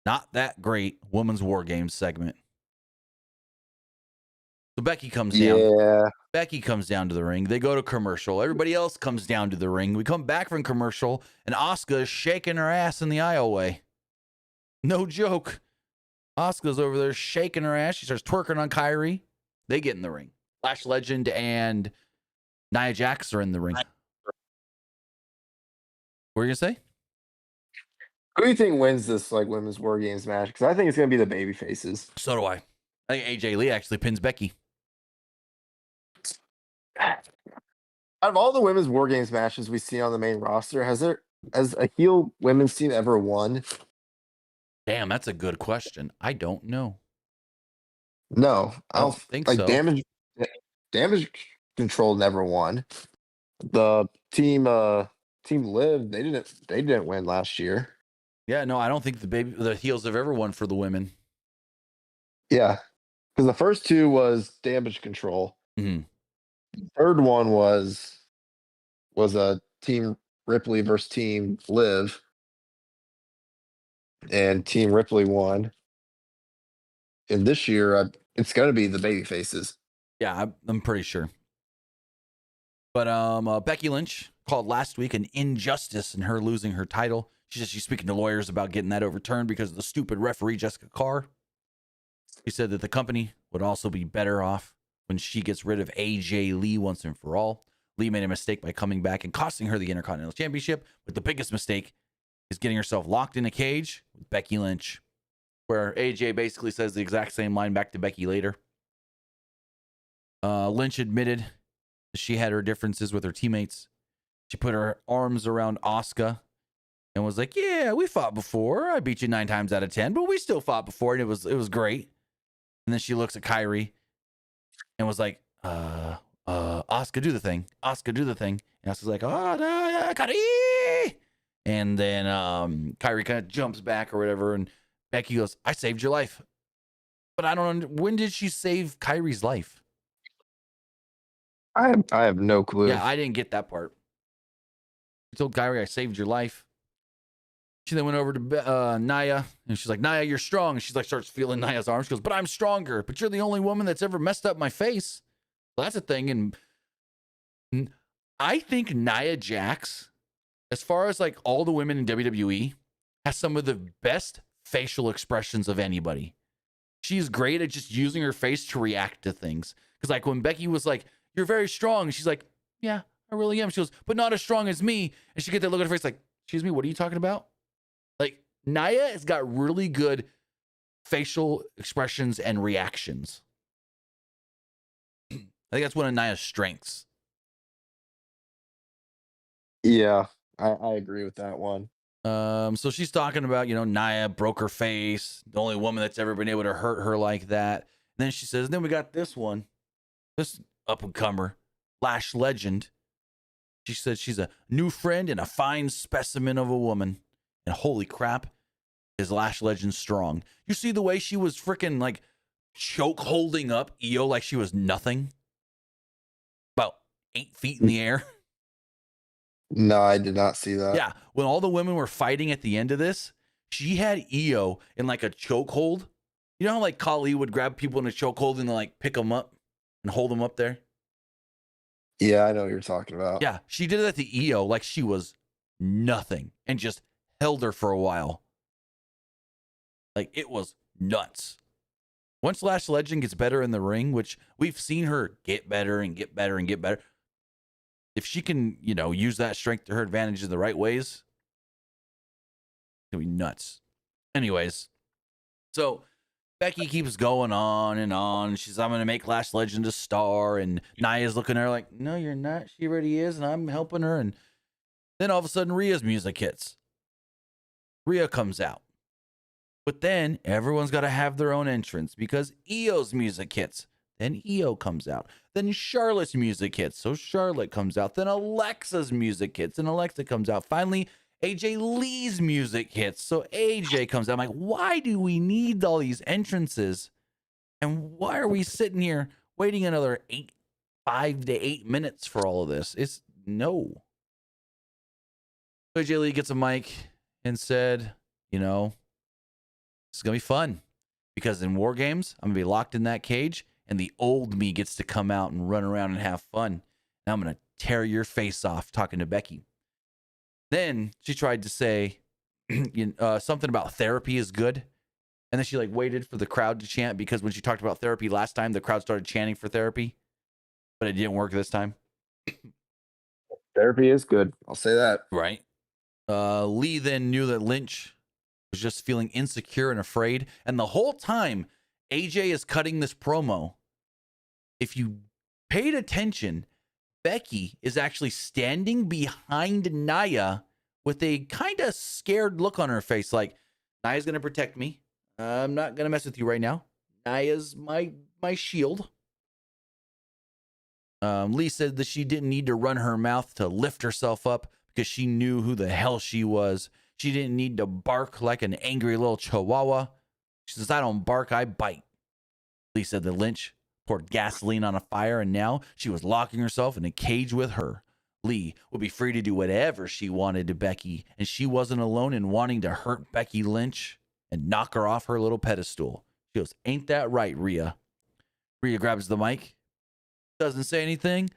not that great Women's War Games segment. So Becky comes down. Yeah. Becky comes down to the ring. They go to commercial. Everybody else comes down to the ring. We come back from commercial, and Asuka is shaking her ass in the aisleway. No joke. Asuka's over there shaking her ass. She starts twerking on Kyrie. They get in the ring. Lash Legend and Nia Jax are in the ring. What were you going to say? Who do you think wins this Women's War Games match? Because I think it's going to be the baby faces. So do I. I think AJ Lee actually pins Becky. Out of all the Women's War Games matches we see on the main roster, has a heel women's team ever won? Damn, that's a good question. I don't know. No, I don't think so. Damage Control never won. The team Liv, they didn't win last year. Yeah, no, I don't think the heels have ever won for the women. Yeah, because the first two was Damage Control. Mm-hmm. The third one was a Team Ripley versus Team Liv, and Team Ripley won. And this year, it's going to be the baby faces. Yeah, I'm pretty sure. But Becky Lynch called last week an injustice in her losing her title. She said she's speaking to lawyers about getting that overturned because of the stupid referee, Jessica Carr. She said that the company would also be better off when she gets rid of AJ Lee once and for all. Lee made a mistake by coming back and costing her the Intercontinental Championship, but the biggest mistake is getting herself locked in a cage with Becky Lynch, where AJ basically says the exact same line back to Becky later. Lynch admitted she had her differences with her teammates. She put her arms around Asuka and was like, yeah, we fought before. I beat you 9 times out of 10, but we still fought before, and it was great. And then she looks at Kyrie and was like, Asuka, do the thing. Asuka, do the thing. And Asuka's like, oh, no, Kyrie. And then Kyrie kind of jumps back or whatever, and Becky goes, I saved your life. But I don't know, when did she save Kyrie's life? I have no clue. Yeah, I didn't get that part. She told Kyrie, I saved your life. She then went over to Naya, and she's like, Naya, you're strong. And she's like, starts feeling Naya's arms. She goes, but I'm stronger. But you're the only woman that's ever messed up my face. Well, that's a thing. And I think Nia Jax, as far as like all the women in WWE, has some of the best facial expressions of anybody. She's great at just using her face to react to things. Because like when Becky was like, you're very strong. And she's like, yeah, I really am. She goes, but not as strong as me. And she get that look on her face like, excuse me, what are you talking about? Like Nia has got really good facial expressions and reactions. I think that's one of Nia's strengths. Yeah, I agree with that one. So she's talking about, Nia broke her face, the only woman that's ever been able to hurt her like that. And then she says, then we got this one, this up and comer, Lash Legend. She said she's a new friend and a fine specimen of a woman. And holy crap, is Lash Legend strong. You see the way she was freaking like choke holding up Io like she was nothing? About 8 feet in the air. No, I did not see that. Yeah, when all the women were fighting at the end of this, she had Io in like a chokehold. You know how like Kali would grab people in a chokehold and then like pick them up and hold them up there? Yeah, I know what you're talking about. Yeah, she did it to Io like she was nothing and just held her for a while. Like it was nuts. Once Lash Legend gets better in the ring, which we've seen her get better and get better and get better, if she can, use that strength to her advantage in the right ways, it's gonna be nuts. Anyways, so Becky keeps going on and on. She's, I'm gonna make Lash Legend a star, and Nia's looking at her like, no, you're not. She already is, and I'm helping her. And then all of a sudden, Rhea's music hits. Rhea comes out. But then everyone's got to have their own entrance because Io's music hits. Then Io comes out. Then Charlotte's music hits. So Charlotte comes out. Then Alexa's music hits. And Alexa comes out. Finally, AJ Lee's music hits. So AJ comes out. I'm like, why do we need all these entrances? And why are we sitting here waiting another 5 to 8 minutes for all of this? It's no. AJ Lee gets a mic and said, it's going to be fun because in War Games, I'm going to be locked in that cage and the old me gets to come out and run around and have fun. And I'm going to tear your face off talking to Becky. Then she tried to say something about therapy is good. And then she waited for the crowd to chant because when she talked about therapy last time, the crowd started chanting for therapy, but it didn't work this time. Therapy is good. I'll say that. Right. Lee then knew that Lynch was just feeling insecure and afraid. And the whole time, AJ is cutting this promo. If you paid attention, Becky is actually standing behind Nia with a kind of scared look on her face. Like, Nia's going to protect me. I'm not going to mess with you right now. Nia's my shield. Lee said that she didn't need to run her mouth to lift herself up because she knew who the hell she was. She didn't need to bark like an angry little chihuahua. She says, I don't bark, I bite. Lee said that Lynch poured gasoline on a fire, and now she was locking herself in a cage with her. Lee would be free to do whatever she wanted to Becky, and she wasn't alone in wanting to hurt Becky Lynch and knock her off her little pedestal. She goes, ain't that right, Rhea? Rhea grabs the mic, doesn't say anything,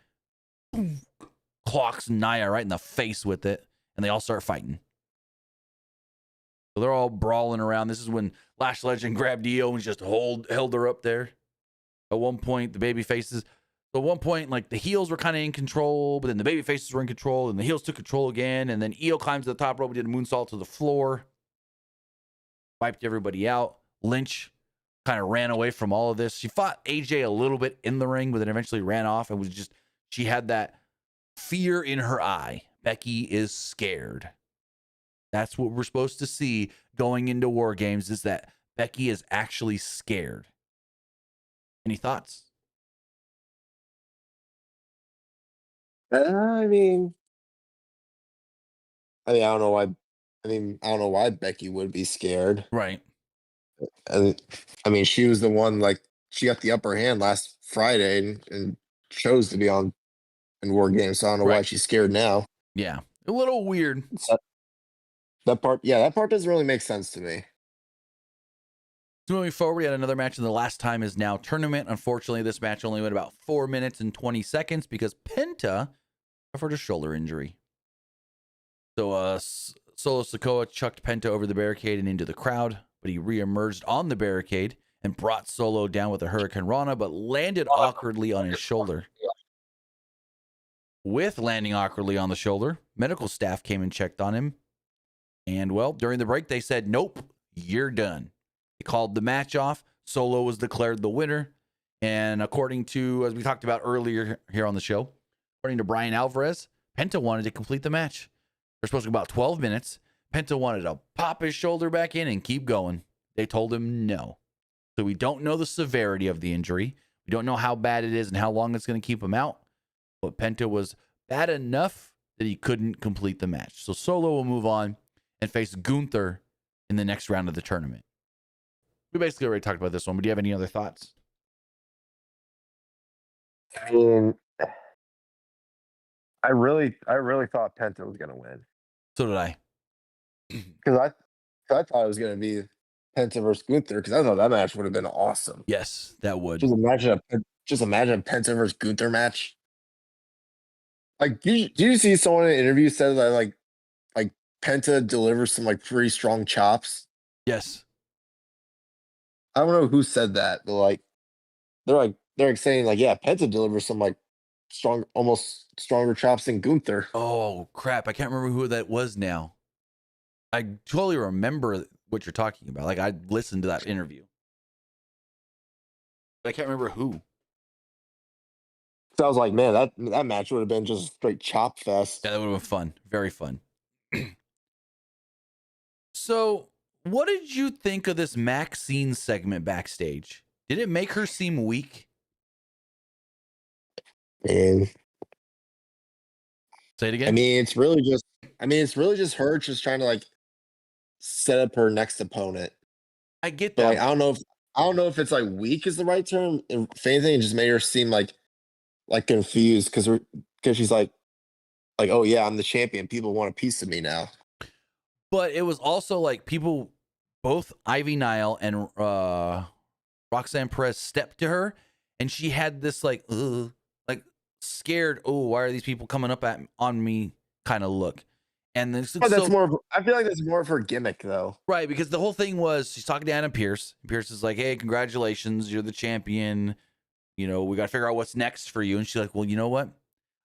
clocks Nia right in the face with it, and they all start fighting. So they're all brawling around. This is when Lash Legend grabbed Io and just held her up there. At one point, the baby faces. So at one point, the heels were kind of in control, but then the baby faces were in control, and the heels took control again. And then Io climbs to the top rope and did a moonsault to the floor. Wiped everybody out. Lynch kind of ran away from all of this. She fought AJ a little bit in the ring, but then eventually ran off and she had that fear in her eye. Becky is scared. That's what we're supposed to see going into War Games, is that Becky is actually scared. Any thoughts? I mean, I don't know why. I don't know why Becky would be scared. Right. She was the one, she got the upper hand last Friday and chose to be in War Games. So I don't know why she's scared now. Yeah. A little weird. That part doesn't really make sense to me. So moving forward, we had another match in the Last Time Is Now tournament. Unfortunately, this match only went about 4 minutes and 20 seconds because Penta suffered a shoulder injury. So Solo Sikoa chucked Penta over the barricade and into the crowd, but he reemerged on the barricade and brought Solo down with a Hurricane Rana, but landed awkwardly on his shoulder. With landing awkwardly on the shoulder, medical staff came and checked on him. And, well, during the break, they said, nope, you're done. They called the match off. Solo was declared the winner. And according to, as we talked about earlier here on the show, according to Brian Alvarez, Penta wanted to complete the match. They're supposed to go about 12 minutes. Penta wanted to pop his shoulder back in and keep going. They told him no. So we don't know the severity of the injury. We don't know how bad it is and how long it's going to keep him out. But Penta was bad enough that he couldn't complete the match. So Solo will move on and face Gunther in the next round of the tournament. We basically already talked about this one, but do you have any other thoughts? I mean, I really thought Penta was gonna win So did I. because I thought it was gonna be Penta versus Gunther because I thought that match would have been awesome. Yes, that would. Just imagine a Penta versus Gunther match. Like, did you see someone in an interview said that like Penta delivers some like pretty strong chops? Yes. I don't know who said that, but like they're saying like, yeah, Penta delivers some like strong, almost stronger chops than Gunther. Oh, crap. I can't remember who that was now. I totally remember what you're talking about. Like, I listened to that interview. But I can't remember who. So I was like, man, that match would have been just a straight chop fest. Yeah, that would have been fun. Very fun. So, what did you think of this Maxine segment backstage? Did it make her seem weak? And Say it again. I mean, it's really just her just trying to like set up her next opponent. I get But that. like, I don't know if it's like weak is the right term. If anything, it just made her seem like confused because she's like, oh yeah, I'm the champion. People want a piece of me now. But it was also like people, both Ivy Nile and Roxanne Perez stepped to her, and she had this like scared, oh, why are these people coming up on me kind of look. And this But that's I feel like that's more of her gimmick though. right, because the whole thing was she's talking to Adam Pearce. Pierce is like, hey, congratulations, you're the champion. You know, we got to figure out what's next for you. And she's like, well, you know what?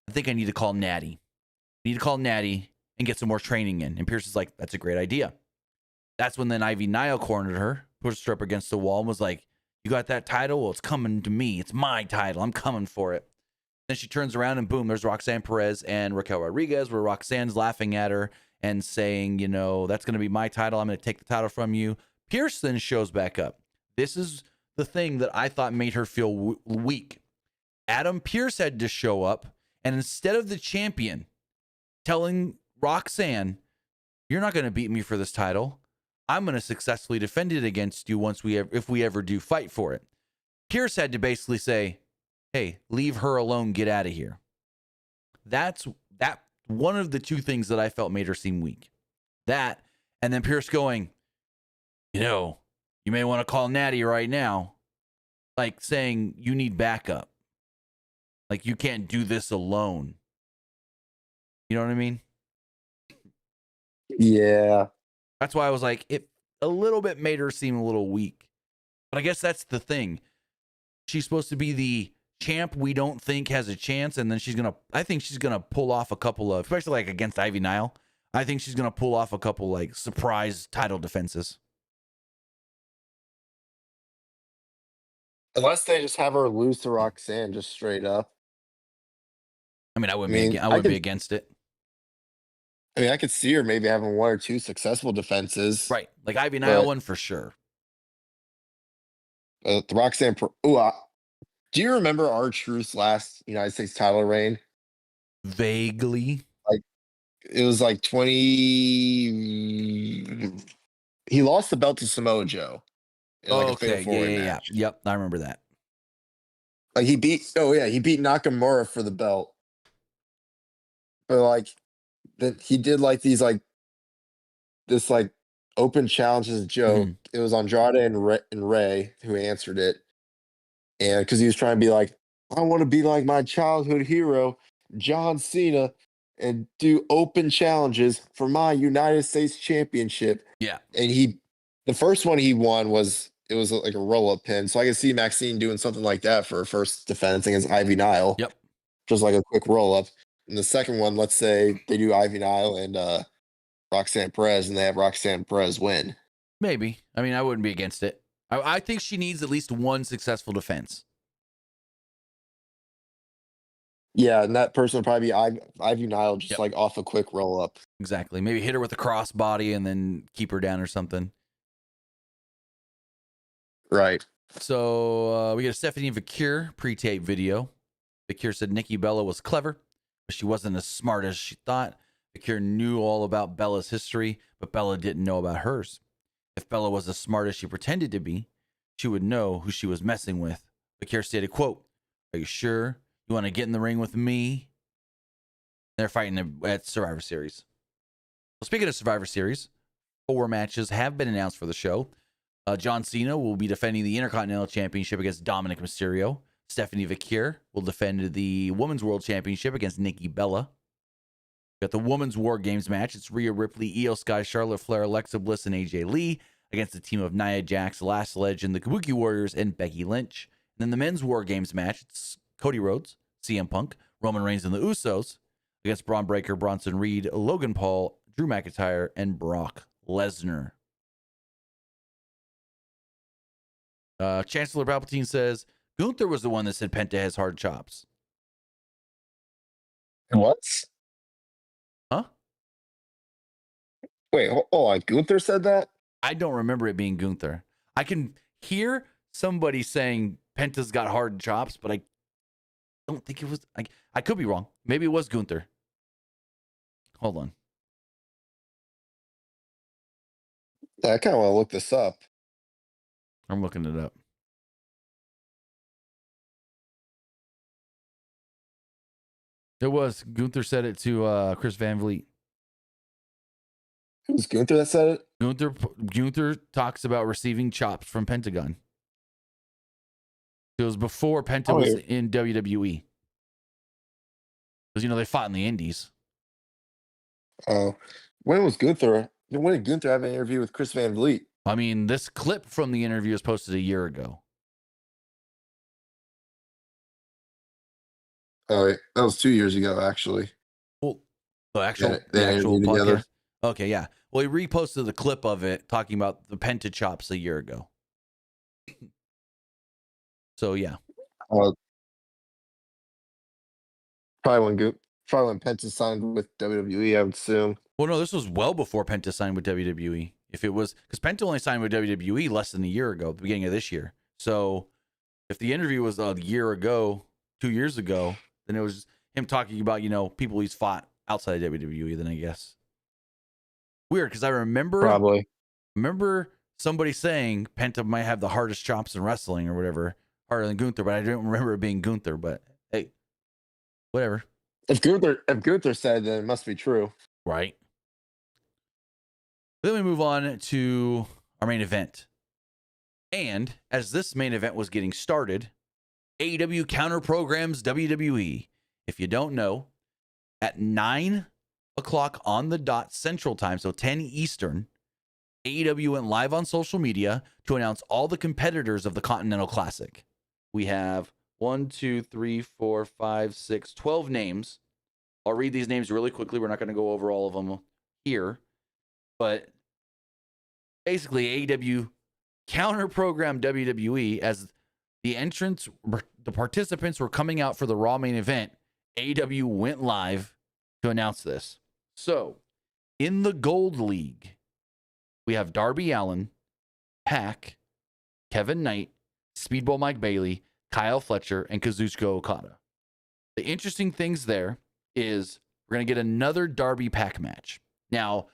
I think I need to call Natty. I need to call Natty and get some more training in. And Pierce is like, that's a great idea. That's when then Ivy Nile cornered her, pushed her up against the wall, and was like, you got that title? Well, it's coming to me. It's my title. I'm coming for it. Then she turns around and boom, there's Roxanne Perez and Raquel Rodriguez, where Roxanne's laughing at her and saying, you know, that's going to be my title. I'm going to take the title from you. Pierce then shows back up. This is the thing that I thought made her feel weak. Adam Pearce had to show up, and instead of the champion telling Roxanne, you're not going to beat me for this title, I'm going to successfully defend it against you if we ever do fight for it. Pierce had to basically say, hey, leave her alone, get out of here. That's one of the two things that I felt made her seem weak. That, and then Pierce going, you know, you may want to call Natty right now. Like saying you need backup. Like you can't do this alone. You know what I mean? Yeah. That's why I was like, it a little bit made her seem a little weak. But I guess that's the thing. She's supposed to be the champ we don't think has a chance, and then I think she's gonna pull off a couple of, especially like against Ivy Nile, I think she's gonna pull off a couple like surprise title defenses. Unless they just have her lose to Roxanne just straight up. I mean, I wouldn't be against it. I mean, I could see her maybe having one or two successful defenses. Right. Like Ivy Nile one for sure. The Roxanne, do you remember R-Truth's last United States title reign? Vaguely. Like, it was like he lost the belt to Samoa Joe in like a fatal four-way match. Yep, I remember that. Like he beat Nakamura for the belt. But like that he did like these like this like open challenge as a joke. It was Andrade and Ray who answered it, and because he was trying to be like, I want to be like my childhood hero, John Cena, and do open challenges for my United States Championship. Yeah. And the first one he won was like a roll up pin. So I could see Maxine doing something like that for her first defense against Ivy Nile. Yep. Just like a quick roll up. And the second one, let's say they do Ivy Nile and Roxanne Perez, and they have Roxanne Perez win. Maybe. I mean, I wouldn't be against it. I think she needs at least one successful defense. Yeah, and that person would probably be Ivy Nile, just like off a quick roll up. Exactly. Maybe hit her with a crossbody and then keep her down or something. Right. So we get a Stephanie Vacure pre-tape video. Vacure said Nikki Bella was clever, but she wasn't as smart as she thought. Vacure knew all about Bella's history, but Bella didn't know about hers. If Bella was as smart as she pretended to be, she would know who she was messing with. Vacure stated, quote, "Are you sure you want to get in the ring with me?" They're fighting at Survivor Series. Well, speaking of Survivor Series, 4 matches have been announced for the show. John Cena will be defending the Intercontinental Championship against Dominic Mysterio. Stephanie Vacure will defend the Women's World Championship against Nikki Bella. We got the Women's War Games match. It's Rhea Ripley, Io Sky, Charlotte Flair, Alexa Bliss, and AJ Lee against the team of Nia Jax, Lash Legend, the Kabuki Warriors, and Becky Lynch. And then the Men's War Games match. It's Cody Rhodes, CM Punk, Roman Reigns, and the Usos against Braun Breaker, Bronson Reed, Logan Paul, Drew McIntyre, and Brock Lesnar. Chancellor Palpatine says Gunther was the one that said Penta has hard chops. What? Huh? Wait, hold on. Gunther said that? I don't remember it being Gunther. I can hear somebody saying Penta's got hard chops, but I don't think it was. I could be wrong. Maybe it was Gunther. Hold on. Yeah, I kind of want to look this up. I'm looking it up. It was. Gunther said it to Chris Van Vliet. It was Gunther that said it? Gunther talks about receiving chops from Pentagon. It was before Penta was in WWE. Because, they fought in the Indies. Oh. When was Gunther? When did Gunther have an interview with Chris Van Vliet? I mean, this clip from the interview was posted a year ago. Oh, that was 2 years ago, actually. Well, the actual podcast. Together. Okay, yeah. Well, he reposted the clip of it talking about the Penta chops a year ago. So, yeah. Probably when Penta signed with WWE, I would assume. Well, no, this was well before Penta signed with WWE. If it was, because Penta only signed with WWE less than a year ago, at the beginning of this year. So, if the interview was a year ago, 2 years ago, then it was him talking about, people he's fought outside of WWE, then I guess. Weird, because I remember somebody saying Penta might have the hardest chops in wrestling or whatever, harder than Gunther, but I don't remember it being Gunther, but hey, whatever. If Gunther said, then it must be true. Right. Then we move on to our main event. And as this main event was getting started, AEW counter programs WWE. If you don't know, at 9 o'clock on the dot Central Time, so 10 Eastern, AEW went live on social media to announce all the competitors of the Continental Classic. We have 12 names. I'll read these names really quickly. We're not going to go over all of them here. But basically, AEW counter program WWE as the participants were coming out for the Raw main event. AEW went live to announce this. So, in the Gold League, we have Darby Allin, Pac, Kevin Knight, Speedball Mike Bailey, Kyle Fletcher, and Kazuchika Okada. The interesting things there is we're going to get another Darby Pac match. Now,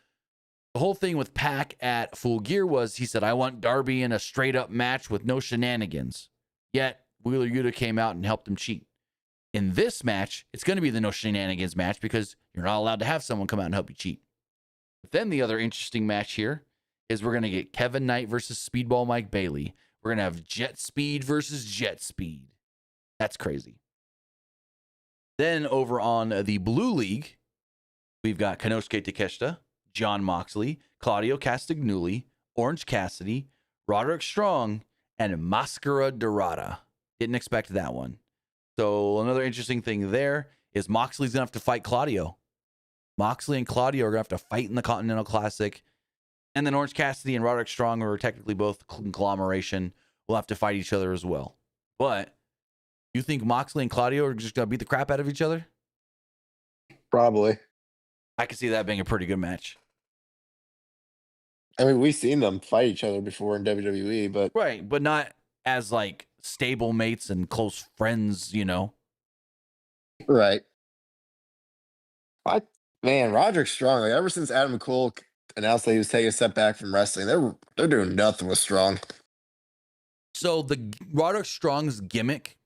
the whole thing with Pac at Full Gear was he said, I want Darby in a straight up match with no shenanigans. Yet, Wheeler Yuta came out and helped him cheat. In this match, it's going to be the no shenanigans match because you're not allowed to have someone come out and help you cheat. Then the other interesting match here is we're going to get Kevin Knight versus Speedball Mike Bailey. We're going to have Jet Speed versus Jet Speed. That's crazy. Then over on the Blue League, we've got Konosuke Takeshita, John Moxley, Claudio Castagnoli, Orange Cassidy, Roderick Strong, and Mascara Dorada. Didn't expect that one. So another interesting thing there is Moxley's going to have to fight Claudio. Moxley and Claudio are going to have to fight in the Continental Classic. And then Orange Cassidy and Roderick Strong, who are technically both conglomeration, will have to fight each other as well. But you think Moxley and Claudio are just going to beat the crap out of each other? Probably. I can see that being a pretty good match. I mean, we've seen them fight each other before in WWE, but Right, but not as like stable mates and close friends, you know. right. Man, Roderick Strong. Like ever since Adam Cole announced that he was taking a step back from wrestling, they're doing nothing with Strong. So the Roderick Strong's gimmick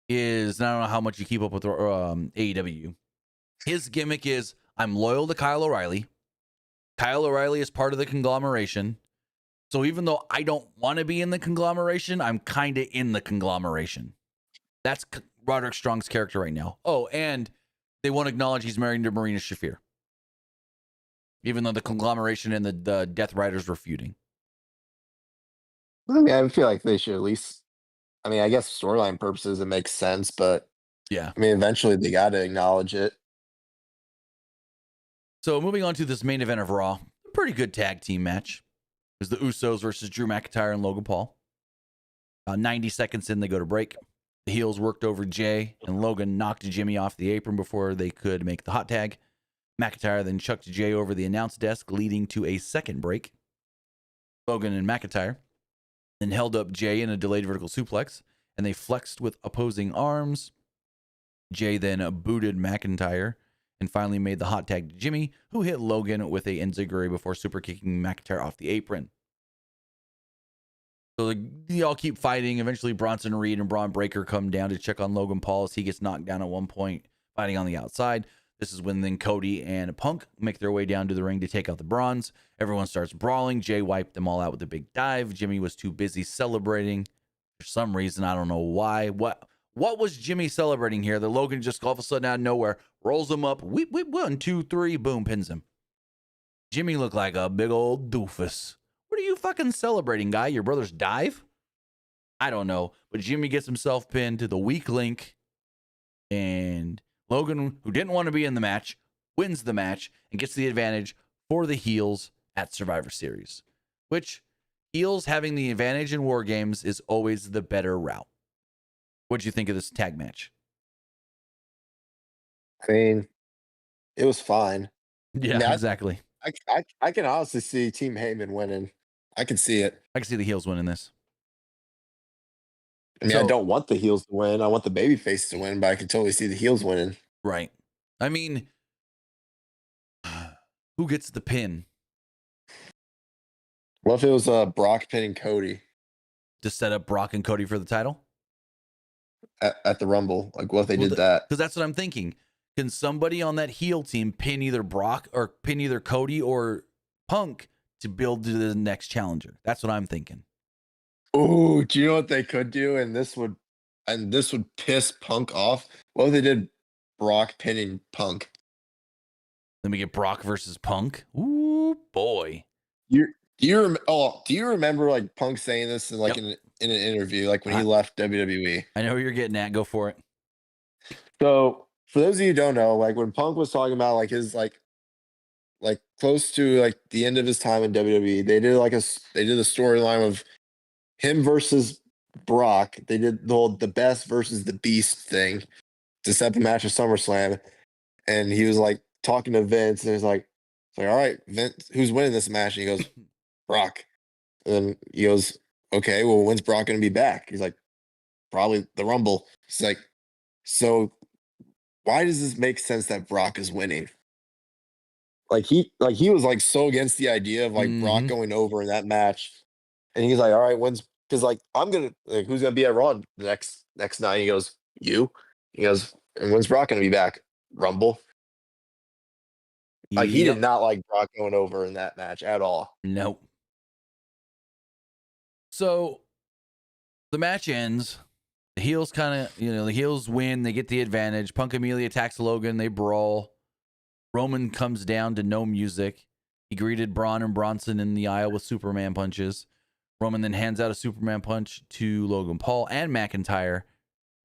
is, and I don't know how much you keep up with AEW. His gimmick is, I'm loyal to Kyle O'Reilly. Kyle O'Reilly is part of the conglomeration. So even though I don't want to be in the conglomeration, I'm kind of in the conglomeration. That's Roderick Strong's character right now. Oh, and they won't acknowledge he's married to Marina Shafir. Even though the conglomeration and the Death Riders were feuding. I mean, I feel like they should at least. I mean, I guess storyline purposes it makes sense, but Yeah. I mean, eventually they got to acknowledge it. So moving on to this main event of Raw, a pretty good tag team match. It was the Usos versus Drew McIntyre and Logan Paul. 90 seconds in, they go to break. The heels worked over Jay, and Logan knocked Jimmy off the apron before they could make the hot tag. McIntyre then chucked Jay over the announce desk, leading to a second break. Logan and McIntyre then held up Jay in a delayed vertical suplex, and they flexed with opposing arms. Jay then booted McIntyre and finally made the hot tag to Jimmy, who hit Logan with a enziguri before super kicking McIntyre off the apron. So they all keep fighting. Eventually, Bronson Reed and Braun Breaker come down to check on Logan Paul as he gets knocked down at one point, fighting on the outside. This is when then Cody and Punk make their way down to the ring to take out the Bronze. Everyone starts brawling. Jay wiped them all out with a big dive. Jimmy was too busy celebrating for some reason. I don't know why. What was Jimmy celebrating here? That Logan just all of a sudden out of nowhere rolls him up. Weep, 1, 2, 3, boom, pins him. Jimmy looked like a big old doofus. What are you fucking celebrating, guy? Your brother's dive? I don't know. But Jimmy gets himself pinned to the weak link. And Logan, who didn't want to be in the match, wins the match and gets the advantage for the heels at Survivor Series. Which, heels having the advantage in War Games is always the better route. What'd you think of this tag match? I mean, it was fine. Yeah, I mean, exactly. I can honestly see Team Heyman winning. I can see it. I can see the heels winning this. I mean, I don't want the heels to win. I want the babyface to win, but I can totally see the heels winning. Right. I mean, who gets the pin? What if it was Brock pinning Cody To set up Brock and Cody for the title? at the Rumble? Like, what if they did that? Because that's what I'm thinking. Can somebody on that heel team pin either Brock or pin either Cody or Punk to build to the next challenger? That's what I'm thinking. Oh, do you know what they could do? And this would piss Punk off. What if they did Brock pinning Punk? Then we get Brock versus Punk. Ooh, boy. Do you remember like Punk saying this in in an interview, like when he left WWE? I know where you're getting at. Go for it. So for those of you who don't know, like when Punk was talking about like his like close to like the end of his time in WWE, they did the storyline of him versus Brock. They did the best versus the beast thing to set the match at SummerSlam. And he was like talking to Vince and he's like, all right, Vince, who's winning this match? And he goes, Brock. And then he goes, okay, well, when's Brock going to be back? He's like, probably the Rumble. He's like, so why does this make sense that Brock is winning? Like he was like so against the idea of like Brock going over in that match. And he's like, all right, because like who's gonna be at Raw next night? He goes, you. He goes, and when's Brock gonna be back? Rumble. Like, he did Yep. not like Brock going over in that match at all. Nope. So the match ends. The heels kind of, the heels win. They get the advantage. Punk immediately attacks Logan. They brawl. Roman comes down to no music. He greeted Braun and Bronson in the aisle with Superman punches. Roman then hands out a Superman punch to Logan Paul and McIntyre.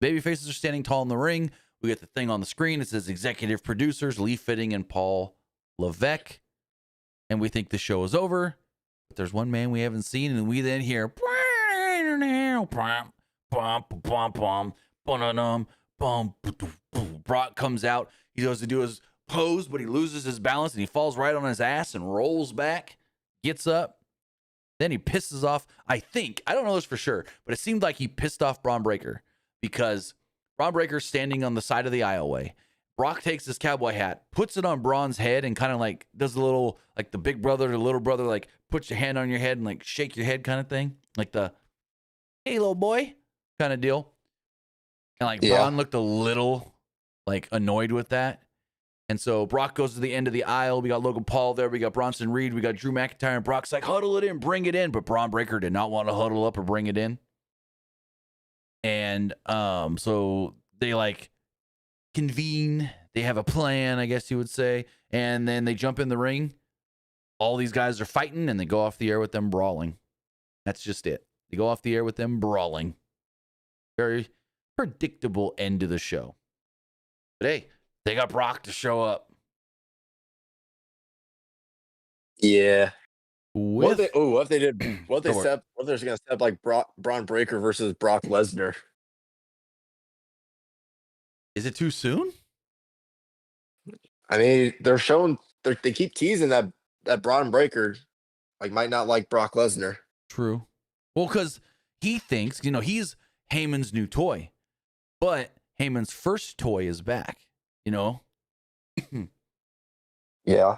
Babyfaces are standing tall in the ring. We get the thing on the screen. It says executive producers Lee Fitting and Paul Levesque. And we think the show is over. But there's one man we haven't seen, and we then hear Brock comes out. He goes to do his pose, but he loses his balance and he falls right on his ass and rolls back, gets up. Then he pisses off, I don't know this for sure, but it seemed like he pissed off Braun Breaker because Braun Breaker's standing on the side of the aisleway. Brock takes his cowboy hat, puts it on Braun's head, and kind of like does a little, like the big brother to little brother, like put your hand on your head and like shake your head kind of thing. Like the, hey, little boy kind of deal. And like Braun looked a little like annoyed with that. And so Brock goes to the end of the aisle. We got Logan Paul there. We got Bronson Reed. We got Drew McIntyre. And Brock's like, huddle it in, bring it in. But Braun Breaker did not want to huddle up or bring it in. And so they like convene. They have a plan, I guess you would say. And then they jump in the ring. All these guys are fighting, and they go off the air with them brawling. That's just it. They go off the air with them brawling. Very predictable end to the show. But hey, they got Brock to show up. Yeah. What if they did? What if they're going to set up like Braun Breaker versus Brock Lesnar? Is it too soon? I mean, they keep teasing that Braun Breaker might not like Brock Lesnar. True. Well, because he thinks, he's Heyman's new toy, but Heyman's first toy is back. Yeah.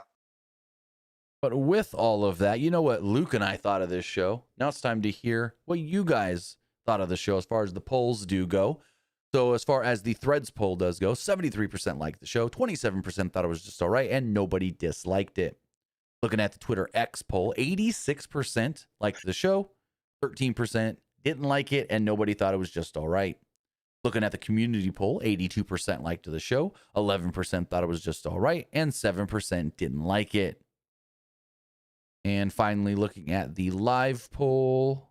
But with all of that, you know what Luke and I thought of this show. Now it's time to hear what you guys thought of the show as far as the polls do go. So as far as the Threads poll does go, 73% liked the show, 27% thought it was just all right, and nobody disliked it. Looking at the Twitter X poll, 86% liked the show, 13% didn't like it, and nobody thought it was just all right. Looking at the community poll, 82% liked the show, 11% thought it was just all right, and 7% didn't like it. And finally, looking at the live poll,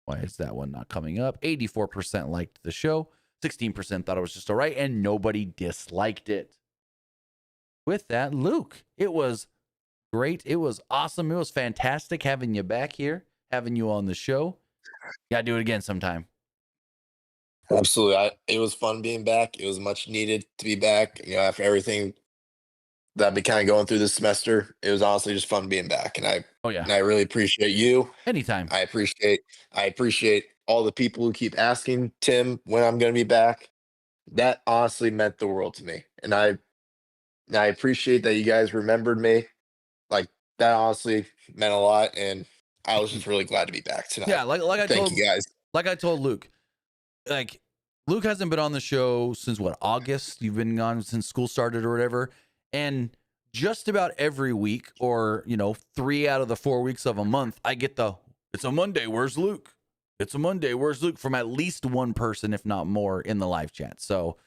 why is that one not coming up? 84% liked the show, 16% thought it was just all right, and nobody disliked it. With that, Luke, it was great. It was awesome. It was fantastic having you back here, having you on the show. Gotta do it again sometime. Absolutely. It was fun being back. It was much needed to be back. After everything that I've been kind of going through this semester, it was honestly just fun being back. And I really appreciate you. Anytime. I appreciate all the people who keep asking Tim when I'm going to be back. That honestly meant the world to me. And I appreciate that you guys remembered me. Like, that honestly meant a lot. And I was just really glad to be back tonight. Yeah, Thank you guys. Like I told Luke, Luke hasn't been on the show since August? You've been gone since school started or whatever. And just about every week, or 3 out of the 4 weeks of a month, I get it's a Monday, where's Luke? It's a Monday, where's Luke? From at least one person, if not more, in the live chat. So,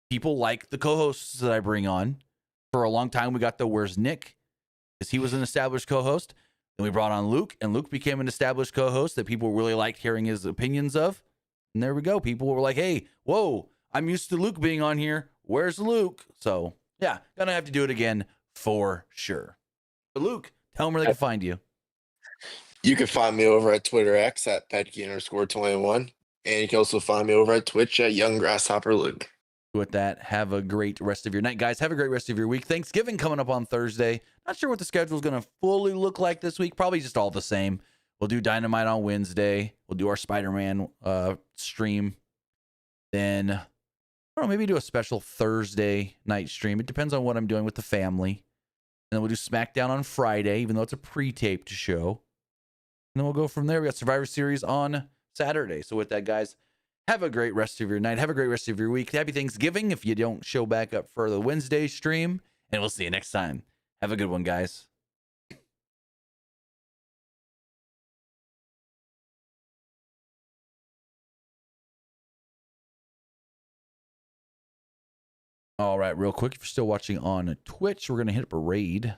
people like the co-hosts that I bring on. For a long time, we got the where's Nick? Because he was an established co-host. Then we brought on Luke, and Luke became an established co-host that people really liked hearing his opinions of. And there we go. People were like, hey, whoa, I'm used to Luke being on here. Where's Luke? So, yeah, gonna have to do it again for sure. But Luke, tell them where they can find you. You can find me over at Twitter X at Petke_21. And you can also find me over at Twitch at Young Grasshopper Luke. With that, have a great rest of your night, guys. Have a great rest of your week. Thanksgiving coming up on Thursday. Not sure what the schedule is going to fully look like this week. Probably just all the same. We'll do Dynamite on Wednesday. We'll do our Spider-Man stream. Then, I don't know, maybe do a special Thursday night stream. It depends on what I'm doing with the family. And then we'll do SmackDown on Friday, even though it's a pre-taped show. And then we'll go from there. We got Survivor Series on Saturday. So with that, guys, have a great rest of your night. Have a great rest of your week. Happy Thanksgiving if you don't show back up for the Wednesday stream. and we'll see you next time. Have a good one, guys. All right, real quick, if you're still watching on Twitch, we're going to hit up a raid.